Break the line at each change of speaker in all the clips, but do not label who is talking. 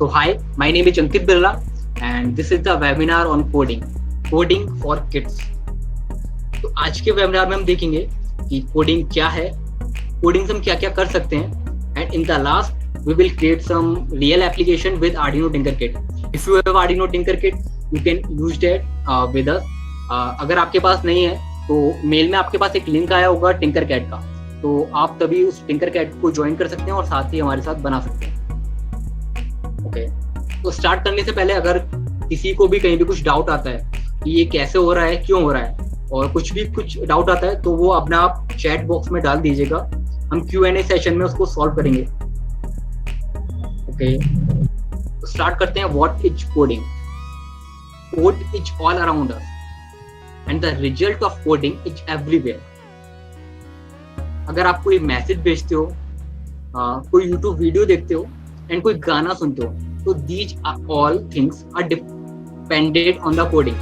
So hi, my name is Ankit Birla and this is the webinar on coding for kids. तो आज के webinar में हम देखेंगे कि कोडिंग क्या है, कोडिंग से हम क्या क्या कर सकते हैं, and in the last we will create some real application with Arduino Tinkercad. If you have Arduino Tinkercad, you can use that with us. अगर आपके पास नहीं है तो मेल में आपके पास एक लिंक आया होगा Tinkercad का, तो आप तभी उस Tinkercad को ज्वाइन कर सकते हैं और साथ ही हमारे साथ बना सकते हैं. ओके, तो स्टार्ट करने से पहले अगर किसी को भी कहीं भी कुछ डाउट आता है कि ये कैसे हो रहा है, क्यों हो रहा है, और कुछ डाउट आता है तो वो अपना आप चैट बॉक्स में डाल दीजिएगा. हम Q&A सेशन में उसको सॉल्व करेंगे. ओके, तो स्टार्ट करते हैं. What is coding? Code is all around us and the result of coding is everywhere. अगर आप कोई मैसेज भेजते हो, कोई यूट्यूब वीडियो देखते हो एंड कोई गाना सुनते हो, तो these all things are dependent on the coding.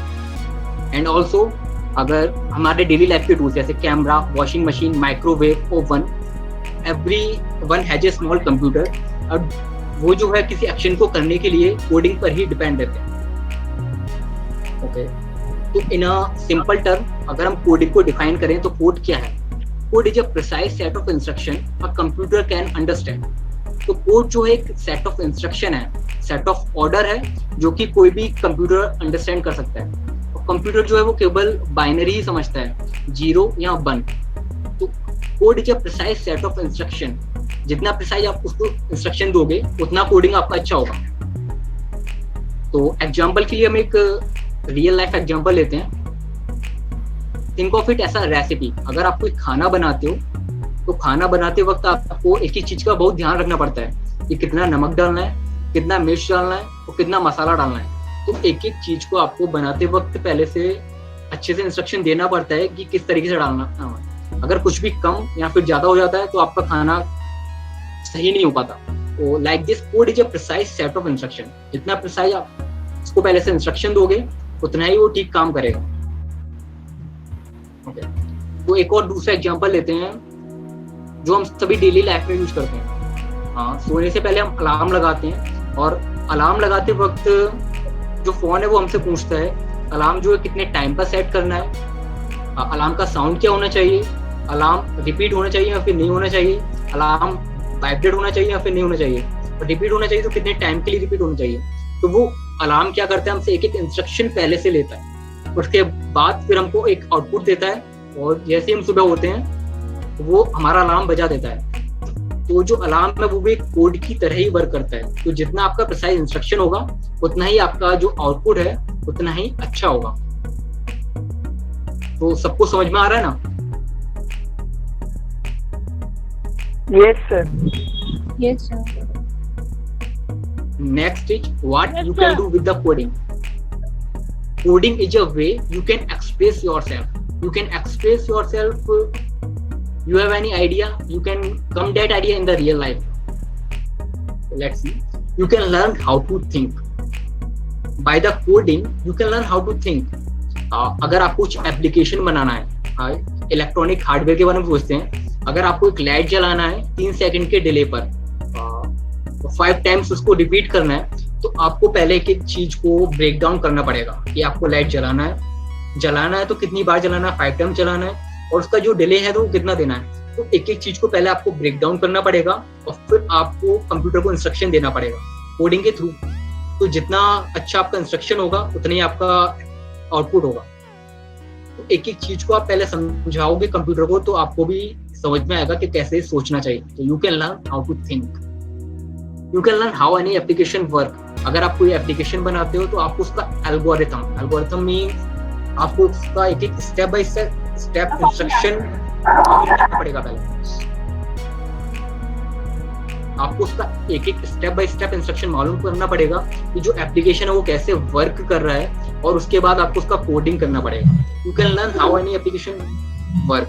And also अगर हमारे डेली लाइफ के टूल्स जैसे camera, washing machine, microwave, oven, every one has a small computer, और वो जो है किसी एक्शन को करने के लिए कोडिंग पर ही डिपेंड रहते हैं. ओके, तो इन अ सिंपल टर्म अगर हम कोडिंग को डिफाइन करें तो कोड क्या है? Code is a precise set of instruction a computer can understand. तो कोड जो है एक सेट ऑफ इंस्ट्रक्शन है, सेट ऑफ ऑर्डर है जो कि कोई भी कंप्यूटर अंडरस्टैंड कर सकता है. कंप्यूटर जो है वो केवल बाइनरी ही समझता है, 0 या 1. तो code is a precise set of instruction. जितना प्रिसाइज आप उसको इंस्ट्रक्शन दोगे उतना कोडिंग आपका अच्छा होगा. तो एग्जांपल के लिए हम एक रियल लाइफ एग्जांपल लेते हैं. Think of it as a recipe. अगर आप कोई खाना बनाते हो तो खाना बनाते वक्त आपको एक ही चीज का बहुत ध्यान रखना पड़ता है कि कितना नमक डालना है, कितना मिर्च डालना है और कितना मसाला डालना है. तो एक एक चीज को आपको बनाते वक्त पहले से अच्छे से इंस्ट्रक्शन देना पड़ता है कि किस तरीके से डालना है. अगर कुछ भी कम या फिर ज्यादा हो जाता है तो आपका खाना सही नहीं हो पाता. तो like this code is a precise set of instruction. जितना प्रिसाइज आप उसको पहले से इंस्ट्रक्शन दोगे उतना ही वो ठीक काम करेगा. ओके, तो एक और दूसरा एग्जांपल लेते हैं जो हम सभी डेली लाइफ में यूज करते हैं. हाँ, सोने से पहले हम अलार्म लगाते हैं और अलार्म लगाते वक्त जो फोन है वो हमसे पूछता है अलार्म जो है कितने टाइम पर सेट करना है, अलार्म का साउंड क्या होना चाहिए, अलार्म रिपीट होना चाहिए या फिर नहीं होना चाहिए, अलार्म वाइब्रेट होना चाहिए या फिर नहीं होना चाहिए, और रिपीट होना चाहिए तो कितने टाइम के लिए रिपीट होना चाहिए. तो वो अलार्म क्या करता है, हमसे एक एक इंस्ट्रक्शन पहले से लेता है, उसके बाद फिर हमको एक आउटपुट देता है, और जैसे हम सुबह होते हैं वो हमारा अलार्म बजा देता है. तो जो अलार्म है वो भी एक कोड की तरह ही वर्क करता है. तो जितना आपका प्रिसाइज इंस्ट्रक्शन होगा उतना ही आपका जो आउटपुट है उतना ही अच्छा होगा. तो सबको समझ में आ रहा है ना?
Yes, sir.
Yes, sir.
Next is what you can do with the coding. Coding is a way you can express yourself. You can express yourself. You have any idea? You can come that idea in the real life. Let's see. You can learn how to think. By the coding, you can learn how to think. अगर आपको कुछ application बनाना है, electronic hardware के बारे में पूछते हैं. अगर आपको एक लाइट जलाना है 3 सेकंड के डिले पर, 5 टाइम्स उसको रिपीट करना है, तो आपको पहले एक एक चीज को ब्रेक डाउन करना पड़ेगा कि आपको लाइट जलाना है तो कितनी बार जलाना है, 5 टाइम जलाना है, और उसका जो डिले है तो वो कितना देना है. तो एक एक चीज को पहले आपको ब्रेक डाउन करना पड़ेगा और फिर आपको कंप्यूटर को इंस्ट्रक्शन देना पड़ेगा कोडिंग के थ्रू. तो जितना अच्छा आपका इंस्ट्रक्शन होगा उतना ही आपका आउटपुट होगा. तो एक एक चीज को आप पहले समझाओगे कंप्यूटर को तो आपको भी समझ में आएगा कि कैसे सोचना चाहिए. तो you can learn how to think. You can learn how any application work. अगर आप कोई एप्लीकेशन बनाते हो तो आपको उसका एल्गोरिथम मीन्स आपको उसका एक एक स्टेप बाय स्टेप इंस्ट्रक्शन करना पड़ेगा. पहले आपको उसका एक एक स्टेप बाय स्टेप इंस्ट्रक्शन मालूम करना पड़ेगा कि जो एप्लीकेशन है वो कैसे वर्क कर रहा है, और उसके बाद आपको उसका कोडिंग करना पड़ेगा. You can learn how any application work.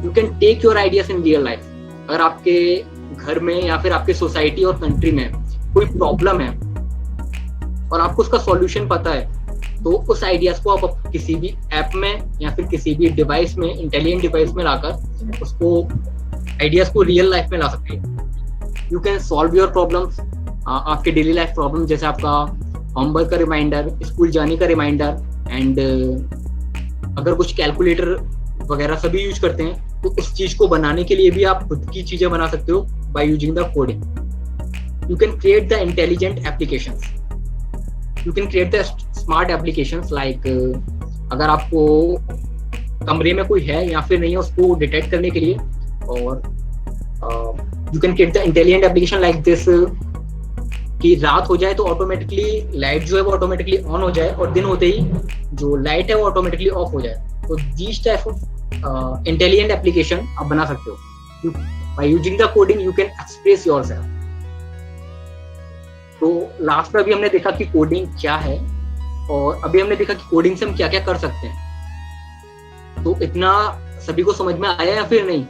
You can take your ideas in real life. अगर आपके घर में या फिर आपके सोसाइटी और कंट्री में कोई प्रॉब्लम है और आपको उसका सॉल्यूशन पता है, तो उस आइडियाज को आप किसी भी ऐप में या फिर किसी भी डिवाइस में, इंटेलिजेंट डिवाइस में लाकर उसको आइडियाज को रियल लाइफ में ला सकते हैं. You can solve your problems आपके डेली लाइफ प्रॉब्लम, जैसे आपका होमवर्क का रिमाइंडर, स्कूल जाने का रिमाइंडर, एंड अगर कुछ कैलकुलेटर वगैरह सभी यूज करते हैं, तो उस चीज को बनाने के लिए भी आप खुद की चीजें बना सकते हो by using the coding. You can create the intelligent applications. You can create the smart applications like अगर आपको कमरे में कोई है या फिर नहीं है उसको डिटेक्ट करने के लिए, और you can create the intelligent application like this कि रात हो जाए तो ऑटोमेटिकली लाइट जो है वो ऑटोमेटिकली ऑन हो जाए, और दिन होते ही जो लाइट है वो ऑटोमेटिकली ऑफ हो जाए. तो these type of intelligent application आप बना सकते हो. By using the coding you can express yourself. तो लास्ट में अभी हमने देखा कि कोडिंग क्या है, और अभी हमने देखा कि कोडिंग से हम क्या क्या कर सकते हैं. तो इतना सभी को समझ में आया या फिर नहीं?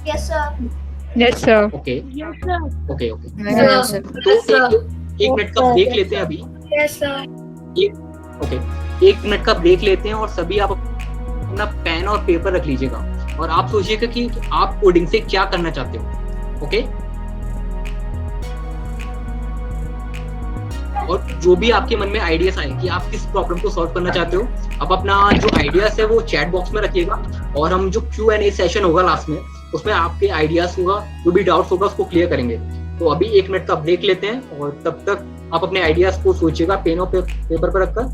Yes, sir.
Yes, sir.
Okay okay okay.
Yes, sir.
तो एक मिनट का ब्रेक लेते हैं अभी.
Yes, sir.
ओके, एक मिनट का ब्रेक लेते हैं, और सभी आप अपना पेन और पेपर रख लीजिएगा, और आप सोचिएगा कि आप कोडिंग से क्या करना चाहते हो. ओके, और जो भी आपके मन में आइडियाज आए कि आप किस प्रॉब्लम को सॉल्व करना चाहते हो, आप अपना जो आइडियाज है वो चैट बॉक्स में रखिएगा, और हम जो Q&A सेशन होगा लास्ट में, उसमें आपके आइडियाज होगा, जो भी डाउट्स होगा उसको क्लियर करेंगे. तो अभी एक मिनट का ब्रेक लेते हैं, और तब तक आप अपने आइडियाज को सोचिएगा पेन और पेपर पर रखकर.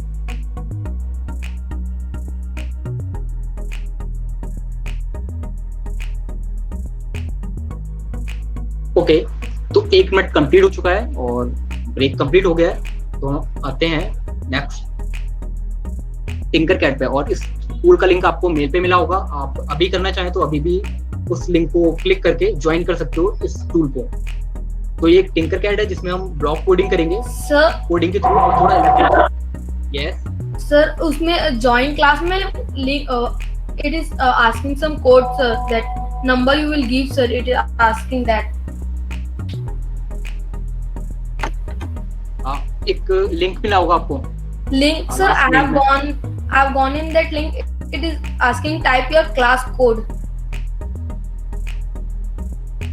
ओके, तो एक मिनट कंप्लीट हो चुका है और ब्रेक कंप्लीट हो गया है. तो हम आते हैं नेक्स्ट टिंकरकैड पे, और इस टूल का लिंक आपको मेल पे मिला होगा. आप अभी करना चाहें तो अभी भी उस लिंक को क्लिक करके ज्वाइन कर सकते हो इस टूल को. तो ये एक टिंकरकैड है जिसमें हम ब्लॉक कोडिंग करेंगे.
सर
कोडिंग के थ्रू थोड़ा इलेक्ट्रिक. यस
सर, उसमें जॉइन क्लास में it is asking some code sir, that number you will give sir, it is asking that.
एक लिंक मिला होगा आपको.
Link, sir, I've gone in that link. It is asking type your class code.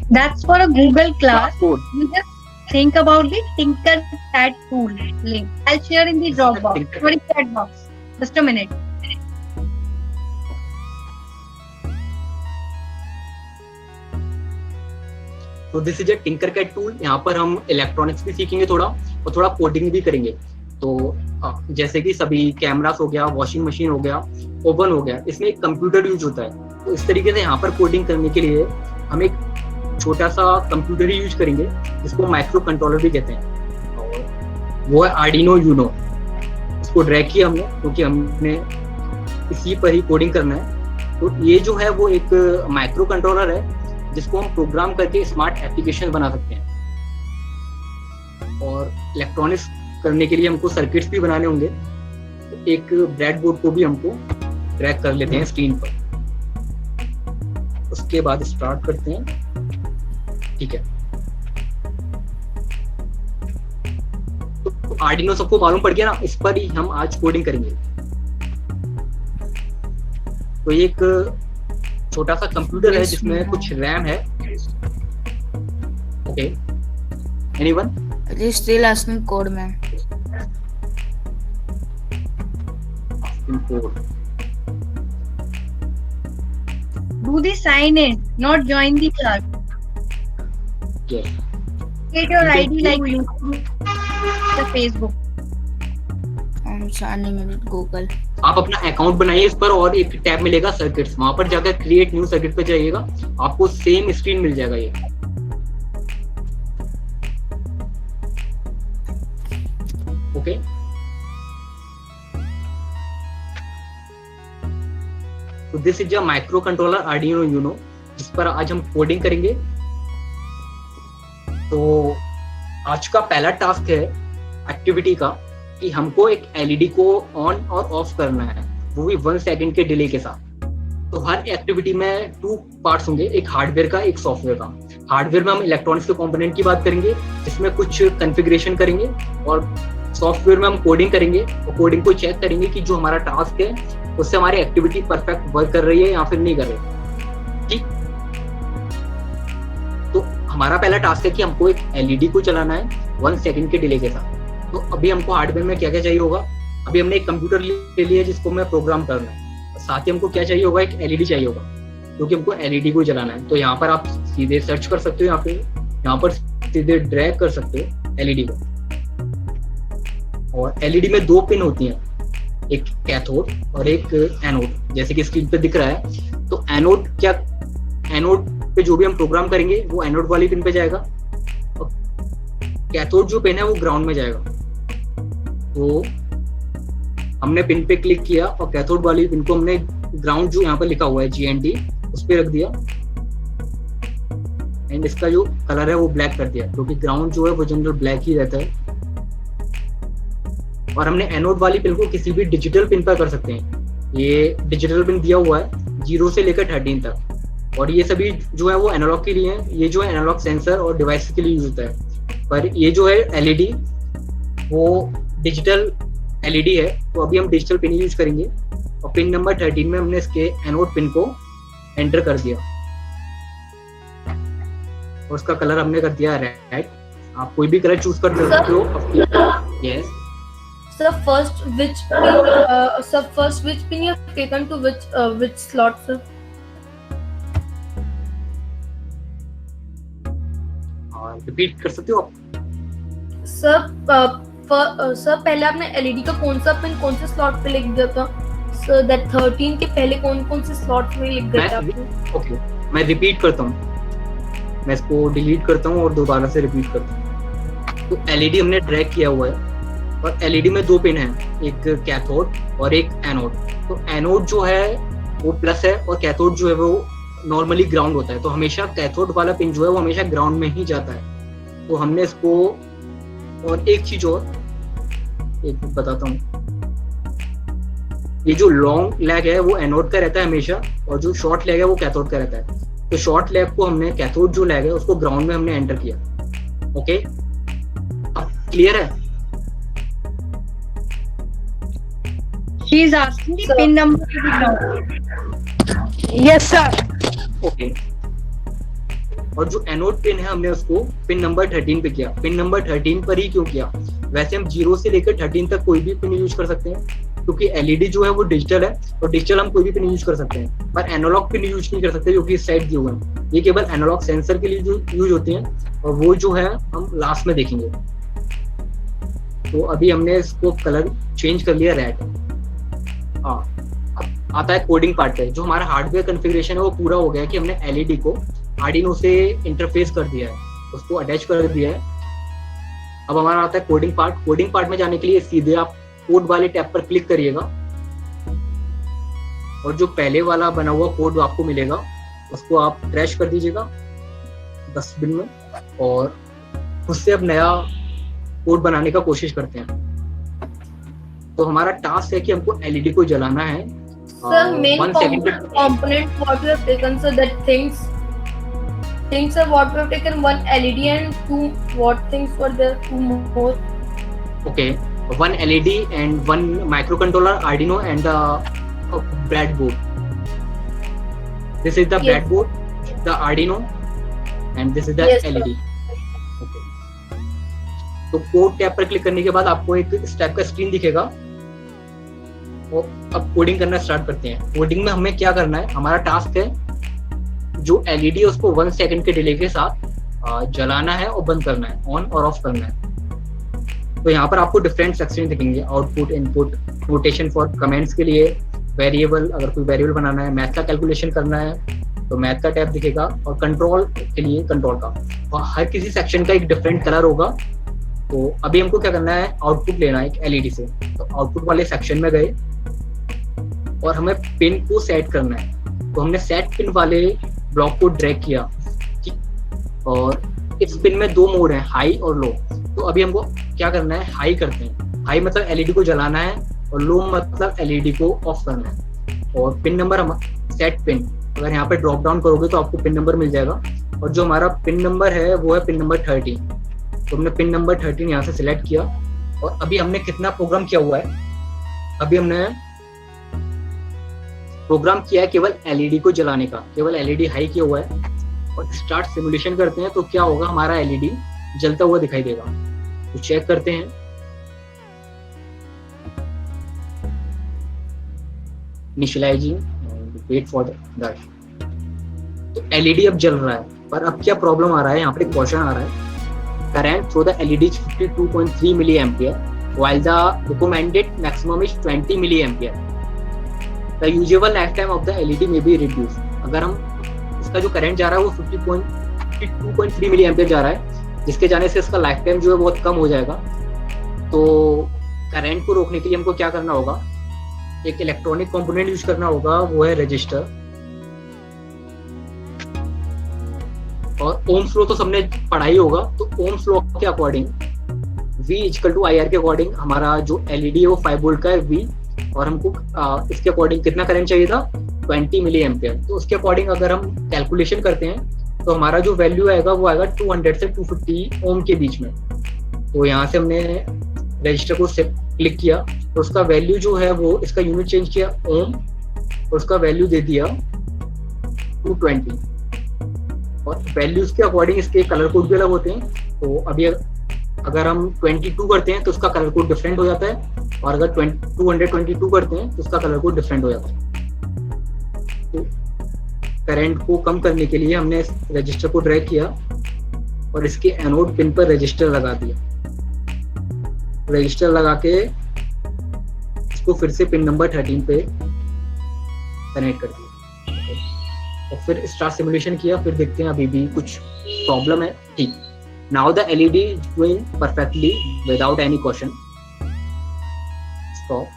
That's for a Google class.
Code.
You just think about the Tinkercad tool link. I'll share in the Dropbox.
Tinker-
Sorry, chat box. Just a minute.
तो this is a टिंकरकैड tool. यहाँ पर हम electronics भी सीखेंगे थोड़ा, और थोड़ा coding भी करेंगे. तो जैसे कि सभी कैमरास हो गया, वॉशिंग मशीन हो गया, ओवन हो गया, इसमें एक कंप्यूटर यूज होता है. तो इस तरीके से यहाँ पर कोडिंग करने के लिए हम एक छोटा सा कंप्यूटर यूज करेंगे जिसको माइक्रो कंट्रोलर भी कहते हैं, और वो है आर्डिनो यूनो. इसको ड्रैग किया हमने क्योंकि हमने इसी पर ही कोडिंग करना है. तो ये जो है वो एक माइक्रो कंट्रोलर है जिसको हम प्रोग्राम करके स्मार्ट एप्लीकेशन बना सकते हैं. और इलेक्ट्रॉनिक्स करने के लिए हमको सर्किट्स भी बनाने होंगे. तो एक ब्रेड बोर्ड को भी हमको ड्रैग कर लेते हैं स्क्रीन पर. उसके बाद स्टार्ट करते हैं. ठीक है, तो आर्डिनो सबको मालूम पड़ गया ना, इस पर ही हम आज कोडिंग करेंगे. तो ये एक छोटा सा कंप्यूटर है जिसमें कुछ रैम है. Okay, anyone?
It is still asking code, man.
Code.
Do the sign in, not join the class.
Yes.
Create your
Okay.
ID like YouTube, the Facebook.
I'm signing in with Google.
आप अपना account बनाइए इस पर, और एक tab मिलेगा circuits, वहां पर जाकर क्रिएट न्यू सर्किट पे जाइएगा, आपको सेम स्क्रीन मिल जाएगा ये. ओके, तो this is a micro controller Arduino Uno जिस पर आज हम कोडिंग करेंगे. तो आज का पहला टास्क है एक्टिविटी का कि हमको एक एलईडी को ऑन और ऑफ करना है, वो भी 1 सेकंड के डिले के साथ. तो हर एक्टिविटी में 2 पार्ट्स होंगे, एक हार्डवेयर का, एक सॉफ्टवेयर का. हार्डवेयर में हम इलेक्ट्रॉनिक्स के कंपोनेंट की बात करेंगे जिसमें कुछ कॉन्फ़िगरेशन करेंगे, और सॉफ्टवेयर में हम कोडिंग करेंगे, और कोडिंग को चेक करेंगे कि जो हमारा टास्क है उससे हमारी एक्टिविटी परफेक्ट वर्क कर रही है या फिर नहीं कर रही. ठीक, तो हमारा पहला टास्क है कि हमको एक एलईडी को चलाना है 1 सेकंड के डिले के साथ। तो अभी हमको हार्डवेयर में क्या क्या चाहिए होगा, अभी हमने एक कंप्यूटर ले लिया जिसको हमें प्रोग्राम करना है, साथ ही हमको क्या चाहिए होगा, एक एलईडी चाहिए होगा क्योंकि हमको एलईडी को जलाना है। तो यहाँ पर आप सीधे सर्च कर सकते हो, यहाँ पर सीधे ड्रैग कर सकते हो एलईडी को। और एलईडी में 2 पिन होती हैं, एक कैथोड और एक एनोड, जैसे कि स्क्रीन पे दिख रहा है। तो एनोड पे जो भी हम प्रोग्राम करेंगे वो एनोड वाली पिन पे जाएगा और कैथोड जो पिन है वो ग्राउंड में जाएगा। तो हमने पिन पे क्लिक किया और कैथोड वाली पिन को हमने ग्राउंड जो यहाँ पर लिखा हुआ है GND उस पे रख दिया एंड इसका जो कलर है वो ब्लैक कर दिया क्योंकि ग्राउंड जो है वो जनरल ब्लैक ही रहता है। और हमने एनोड वाली पिन को किसी भी डिजिटल पिन पर कर सकते हैं। ये डिजिटल पिन दिया हुआ है 0 से लेकर 13 तक और ये सभी जो है वो एनालॉग के लिए है। ये जो है एनालॉग सेंसर और डिवाइस के लिए यूज होता है, पर ये जो है एलईडी वो डिजिटल एलईडी है। तो अभी हम डिजिटल पिन यूज करेंगे और पिन नंबर 13 में हमने इसके एनोड पिन को एंटर कर दिया और उसका कलर हमने कर दिया रेड। आप कोई भी कलर चूज कर सकते हो। Yes
Sir, first which pin you have taken to which slot, sir?
Repeat कर सकते हो आप?
सर पहले आपने एलईडी का कौन सा पिन कौन से स्लॉट पे लिख दिया था? सर दैट 13 के पहले कौन से स्लॉट में लिख दिया था आपने?
ओके, मैं रिपीट करता हूँ, मैं इसको डिलीट करता हूँ और दोबारा से रिपीट करता हूँ। तो एलईडी हमने ड्रैग किया हुआ है और एलईडी में 2 पिन हैं, एक कैथोड और एक एनोड। तो एनोड जो है वो प्लस है और कैथोड जो है वो नॉर्मली ग्राउंड होता है। तो हमेशा कैथोड वाला पिन जो है वो हमेशा ग्राउंड में ही जाता है। तो हमने इसको, और एक चीज और एक बताता हूँ, ये जो लॉन्ग लेग है वो एनोड का रहता है हमेशा और जो शॉर्ट लेग है वो कैथोड का रहता है। तो शॉर्ट लेग को हमने, कैथोड जो लेग है उसको ग्राउंड में हमने एंटर किया। ओके, अब क्लियर है?
She is asking the pin number to be known.
Yes, sir.
Okay, और जो एनोड पिन है हमने उसको पिन नंबर 13 पे किया। पिन नंबर 13 पर ही क्यों किया? वैसे हम 0 से लेकर 13 तक कोई भी पिन यूज कर सकते हैं क्योंकि एलईडी जो है वो डिजिटल है और डिजिटल हम कोई भी पिन यूज कर सकते हैं, पर एनालॉग पिन यूज नहीं कर सकते जो कि इस साइड दिए हुए हैं। ये केवल एनालॉग सेंसर के लिए यूज होती हैं और वो जो है हम लास्ट में देखेंगे। तो अभी हमने इसको कलर चेंज कर लिया रेड। हाँ, अब आता है कोडिंग पार्ट पे। जो हमारा हार्डवेयर कॉन्फ़िगरेशन है वो पूरा हो गया है कि हमने एलईडी को आर्डिनो से इंटरफेस कर दिया है, उसको अटैच कर दिया है। अब हमारा आता है कोडिंग पार्ट। कोडिंग पार्ट में जाने के लिए सीधे आप कोड वाले टैब पर क्लिक करिएगा और जो पहले वाला बना हुआ कोड आपको मिलेगा उसको आप क्रैश कर दीजिएगा डस्टबिन में और उससे अब नया कोड बनाने का कोशिश करते हैं। तो हमारा टास्क है कि हमको एलईडी को जलाना है।
Sir, main component what you have taken, so that things are what we have taken, 1 LED and 2 what things were there, 2 more.
Okay, 1 LED and 1 microcontroller, Arduino and the breadboard. This is the
Yes.
breadboard, the Arduino, and this is the
Yes, sir.
LED. Okay. तो code tab पर click करने के बाद आपको एक इस type का screen दिखेगा और अब कोडिंग करना स्टार्ट करते हैं। कोडिंग में हमें क्या करना है, हमारा टास्क है जो एलईडी है उसको 1 सेकंड के डिले के साथ जलाना है और बंद करना है, ऑन और ऑफ करना है। तो यहाँ पर आपको डिफरेंट सेक्शन दिखेंगे, output, input, notation for comments के लिए, वेरिएबल, अगर कोई वेरिएबल बनाना है, मैथ का कैलकुलेशन करना है तो मैथ का टैब दिखेगा और कंट्रोल के लिए कंट्रोल का। और हर किसी सेक्शन का एक डिफरेंट कलर होगा। तो अभी हमको क्या करना है, आउटपुट लेना है एक एलईडी से। तो आउटपुट वाले सेक्शन में गए और हमें पिन को सेट करना है। तो हमने सेट पिन वाले ब्लॉक को ड्रैग किया, ठीक। और इस पिन में 2 मोड हैं, हाई और लो। तो अभी हमको क्या करना है, हाई करते हैं। हाई मतलब एलईडी को जलाना है और लो मतलब एलईडी को ऑफ करना है। और पिन नंबर हम सेट पिन, अगर यहाँ पे ड्रॉप डाउन करोगे तो आपको पिन नंबर मिल जाएगा और जो हमारा पिन नंबर है वो है पिन नंबर 13। तो हमने पिन नंबर 13 यहाँ से सिलेक्ट किया और अभी हमने कितना प्रोग्राम किया हुआ है, अभी हमने प्रोग्राम किया है केवल एलईडी को जलाने का, केवल एलईडी हाई किया हुआ है और स्टार्ट सिमुलेशन करते हैं तो क्या होगा, हमारा एलईडी जलता हुआ दिखाई देगा। तो चेक करते हैं। Initializing, wait for that. तो एलईडी अब जल रहा है, पर अब क्या प्रॉब्लम आ रहा है, यहाँ पे क्वेश्चन आ रहा है, current through the LED is 52.3 milli ampere while the recommended maximum is 20 milli ampere. The usual lifetime of the LED may be reduced। अगर हम इसका जो करंट जा रहा है वो 52.3 मिली एम्पियर जा रहा है, जिसके जाने से इसका लाइफ टाइम जो है बहुत कम हो जाएगा। तो करंट को रोकने के लिए हमको क्या करना होगा, एक इलेक्ट्रॉनिक कंपोनेंट यूज करना होगा, वो है रजिस्टर। और ओम्स लॉ तो सबने पढ़ा ही होगा। तो ओम्स लॉ के according V equal to IR के अकॉर्डिंग हमारा जो एलईडी है वो 5 वोल्ट का है V, और हमको इसके अकॉर्डिंग कितना करंट चाहिए था, 20 मिली एम्पियर। तो उसके अकॉर्डिंग अगर हम कैलकुलेशन करते हैं तो हमारा जो वैल्यू आएगा वो आएगा 200 से 250 ओम के बीच में। तो यहाँ से हमने रजिस्टर को क्लिक किया तो उसका वैल्यू जो है वो, इसका यूनिट चेंज किया ओम, और उसका वैल्यू दे दिया 220। और वैल्यूज के अकॉर्डिंग इसके कलर कोड भी अलग होते हैं। तो अभी अगर हम 22 करते हैं तो उसका कलर कोड डिफरेंट हो जाता है, और अगर 222 करते हैं तो उसका कलर कोड डिफरेंट हो जाता है। तो करंट को कम करने के लिए हमने इस रजिस्टर को ड्रैग किया और इसके एनोड पिन पर रजिस्टर लगा दिया। रजिस्टर लगा के इसको फिर से पिन नंबर 13 पे कनेक्ट कर दिया। और फिर स्टार्ट सिमुलेशन किया, फिर देखते हैं अभी भी कुछ प्रॉब्लम है। ठीक, now the LED is going perfectly without any question. Stop.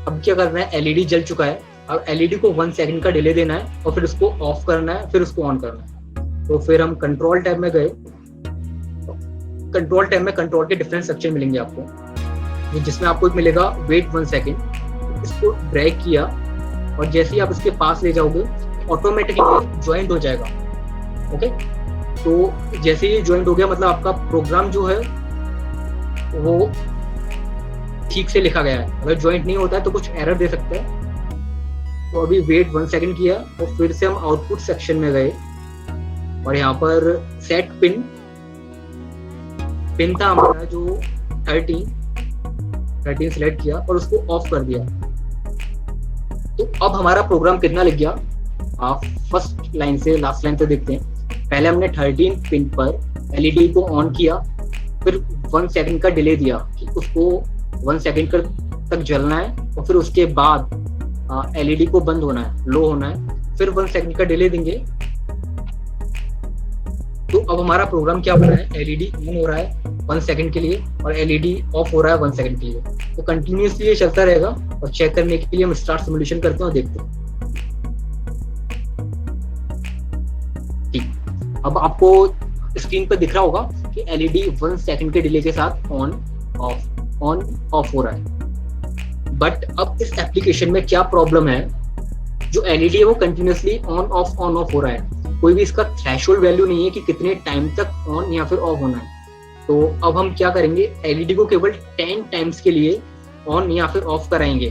अब क्या करना है, एलईडी जल चुका है, अब एलईडी को 1 सेकंड का डिले देना है और फिर उसको ऑफ करना है, फिर उसको ऑन करना है। तो फिर हम कंट्रोल टैब में गए। कंट्रोल टैब में कंट्रोल के डिफरेंट सेक्शन मिलेंगे आपको, जिसमें आपको एक मिलेगा वेट 1 सेकंड। इसको ड्रैग किया और जैसे ही आप इसके पास ले जाओगे ऑटोमेटिकली ज्वाइंट हो जाएगा। ओके, तो जैसे ही ज्वाइंट हो गया मतलब आपका प्रोग्राम जो है वो ठीक से लिखा गया है। अगर ज्वाइंट नहीं होता है तो कुछ एरर दे सकता है। तो अभी वेट 1 सेकंड किया और फिर से हम आउटपुट सेक्शन में गए और यहाँ पर सेट पिन था हमारा जो 13 सिलेक्ट किया और उसको ऑफ कर दिया। तो अब हमारा प्रोग्राम कितना लिख गया, आप फर्स्ट लाइन से लास्ट लाइन तक देखते हैं। पहले हमने 13 पिन पर एलईडी को ऑन किया, फिर 1 सेकंड का डिले दिया कि उसको 1 सेकंड तक जलना है, और फिर उसके बाद एलईडी को बंद होना है, लो होना है, फिर 1 सेकंड का डिले देंगे। तो अब हमारा प्रोग्राम क्या हो रहा है, एलईडी ऑन हो रहा है 1 सेकंड के लिए और एलईडी ऑफ हो रहा है 1 सेकंड के लिए। तो कंटिन्यूसली ये चलता रहेगा। और चेक करने के लिए हम स्टार्ट सिमुलेशन करते हैं और देखते हैं। ठीक, अब आपको स्क्रीन पर दिख रहा होगा कि एलईडी 1 सेकंड के डिले के साथ ऑन ऑफ हो रहा है। बट अब इस एप्लीकेशन में क्या प्रॉब्लम है, जो एलईडी है वो कंटिन्यूसली ऑन ऑफ हो रहा है। कोई भी इसका थ्रेशोल्ड वैल्यू नहीं है कि कितने टाइम तक ऑन या फिर ऑफ होना है। तो अब हम क्या करेंगे, एलईडी को केवल 10 टाइम्स के लिए ऑन या फिर ऑफ कराएंगे।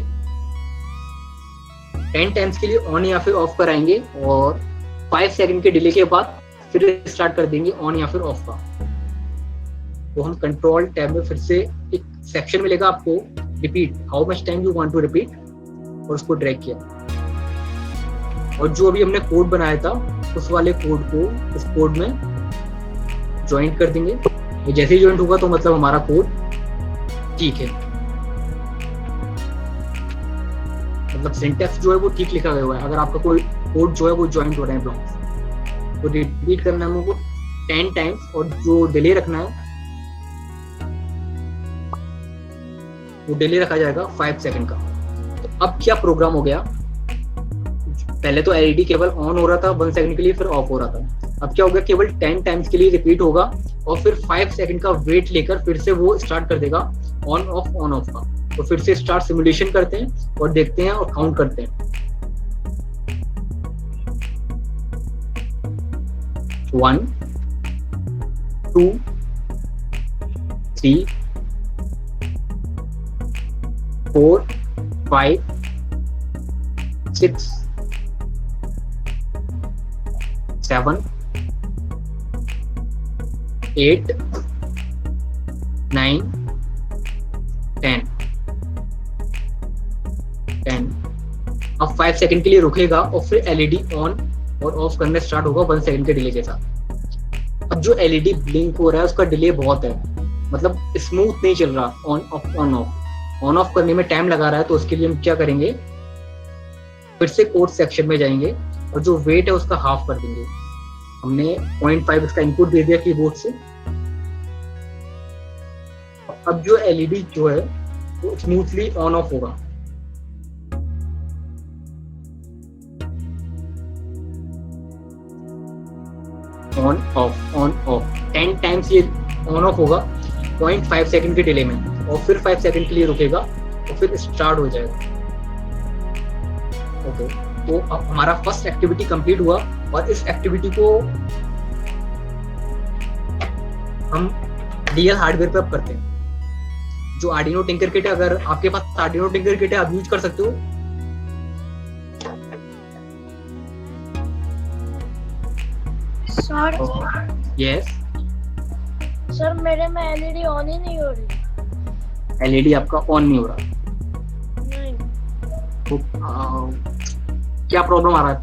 10 टाइम्स के लिए ऑन या फिर ऑफ कराएंगे और 5 सेकंड के डिले के बाद फिर स्टार्ट कर देंगे ऑन या फिर ऑफ का। तो हम कंट्रोल टैब में फिर से एक सेक्शन मिलेगा आपको, repeat how much time you want to repeat, और उसको ड्रैग किया। और जो अभी हमने कोड बनाया था उस वाले कोड को इस कोड में ज्वाइंट कर देंगे। तो जैसे ही ज्वाइंट होगा तो मतलब हमारा कोड ठीक है, मतलब सिंटैक्स जो है वो ठीक लिखा गया हुआ है। अगर आपका कोई कोड जो है वो ज्वाइंट हो रहे हैं ब्लॉक्स, तो रिपीट करना है हमको 10 टाइम्स, और जो डिले रखना है वो डिले रखा जाएगा 5 सेकंड का। तो अब क्या प्रोग्राम हो गया, पहले तो एलईडी केवल ऑन हो रहा था 1 सेकंड के लिए, फिर ऑफ हो रहा था। अब क्या होगा, केवल 10 टाइम्स के लिए रिपीट होगा और फिर 5 सेकंड का वेट लेकर फिर से वो स्टार्ट कर देगा ऑन ऑफ का। तो फिर से स्टार्ट सिमुलेशन करते हैं और देखते हैं और काउंट करते हैं। 1 2 3 4 5 6 7 7, 8, 9, 10. अब 5 सेकंड के लिए रुकेगा और फिर एलईडी ऑन और ऑफ करने स्टार्ट होगा 1 सेकंड के डिले के साथ। अब जो एलईडी ब्लिंक हो रहा है उसका डिले बहुत है, मतलब स्मूथ नहीं चल रहा। ऑन ऑफ करने में टाइम लगा रहा है, तो उसके लिए हम क्या करेंगे, फिर से कोड सेक्शन में जाएंगे और जो वेट है उसका हाफ कर देंगे। हमने 0.5 इसका इनपुट दे दिया कीबोर्ड से। अब जो एलईडी जो है वो स्मूथली ऑन ऑफ होगा। ऑन ऑफ 10 टाइम्स ये ऑन ऑफ होगा 0.5 सेकंड के डिले में, और फिर 5 सेकंड के लिए रुकेगा और फिर स्टार्ट हो जाएगा। ओके, तो अब हमारा फर्स्ट एक्टिविटी कंप्लीट हुआ, और इस एक्टिविटी को हम रियल हार्डवेयर पे अब करते हैं। जो आर्डिनो टिंकर किट है, अगर आपके पास आर्डिनो टिंकर किट है आप यूज कर सकते हो।
सर
यस,
सर मेरे में एलईडी ऑन ही नहीं हो रही।
एलईडी आपका ऑन नहीं हो रहा,
नहीं,
तो क्या प्रॉब्लम आ रहा है?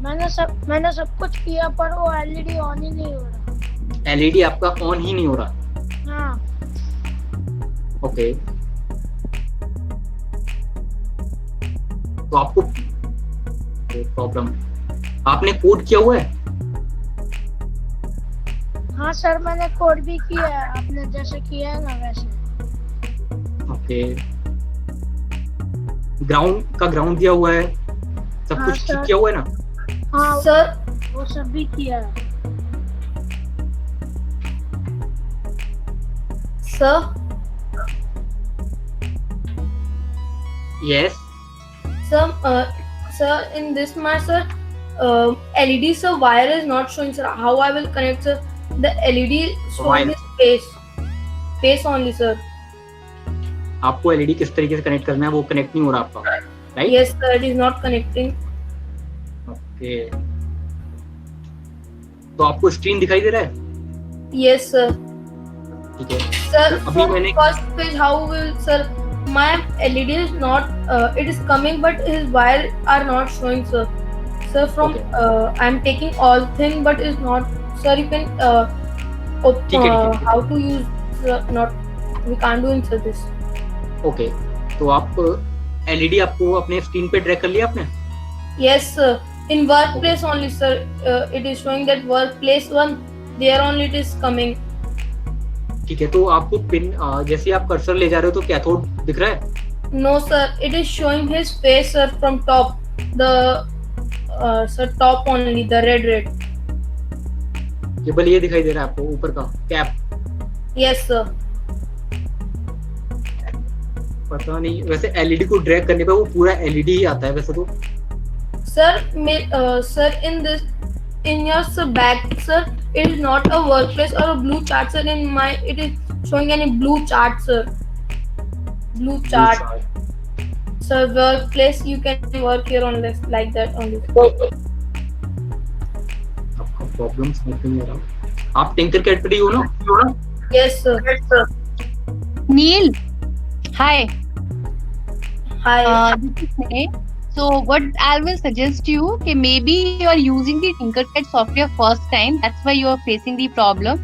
मैंने सब कुछ किया पर वो एलईडी ऑन ही नहीं हो रहा।
एलईडी आपका ऑन ही नहीं हो रहा।
हाँ,
ओके, तो आपको प्रॉब्लम, आपने कोड किया हुआ है?
हाँ सर मैंने कोड भी किया है, आपने जैसे किया है ना वैसे।
ओके, ग्राउंड दिया हुआ है, सब
हाँ,
कुछ ठीक
सर।
किया हुआ है ना?
हाँ
सर
वो सब भी किया है।
Sir
yes,
sir in this match sir, LED sir wire is not showing sir. How I will connect sir? The LED showing
Wire.
is space only sir.
आपको एलईडी किस तरीके से कनेक्ट करना है वो कनेक्ट नहीं हो रहा आपका, right?
Yes sir, it is not connecting.
Okay, तो आपको स्क्रीन दिखाई दे रहा है?
Yes sir.
ठीक है,
Sir
तो अभी
from
मैंने
first page how will sir my LED is not it is coming but his wire are not showing sir. Sir from
Okay.
I'm taking all thing but is not sir. You can
ठीक है।
how to use not we can't do in sir this.
Okay, तो आप LED आपको अपने screen पे drag कर लिया आपने?
Yes sir. In workplace only sir. It is showing that workplace one there only it is coming.
ठीक है, तो आपको पिन जैसे आप कर्सर ले जा रहे हो तो कैथोड दिख रहा है?
No sir, it is showing his face sir from top. The sir top only the red.
केवल ये दिखाई दे रहा है आपको ऊपर का कैप?
Yes sir.
पता नहीं, वैसे एलईडी को ड्रैग करने पे वो पूरा एलईडी ही आता है वैसे तो।
Sir, sir, in your sir back, sir, it is not a workplace or a blue chart, sir. In my, it is showing any blue chart, sir. Blue chart, sir. Workplace, you can work here on this like that only.
आपका problem समझ में नहीं आ रहा। आप tinker cat पे ही हो ना?
Yes, sir. Yes, sir.
Neil, hi.
Hi.
This is May. So what I will suggest you, okay, maybe you are using the Tinkercad software first time. That's why you are facing the problem.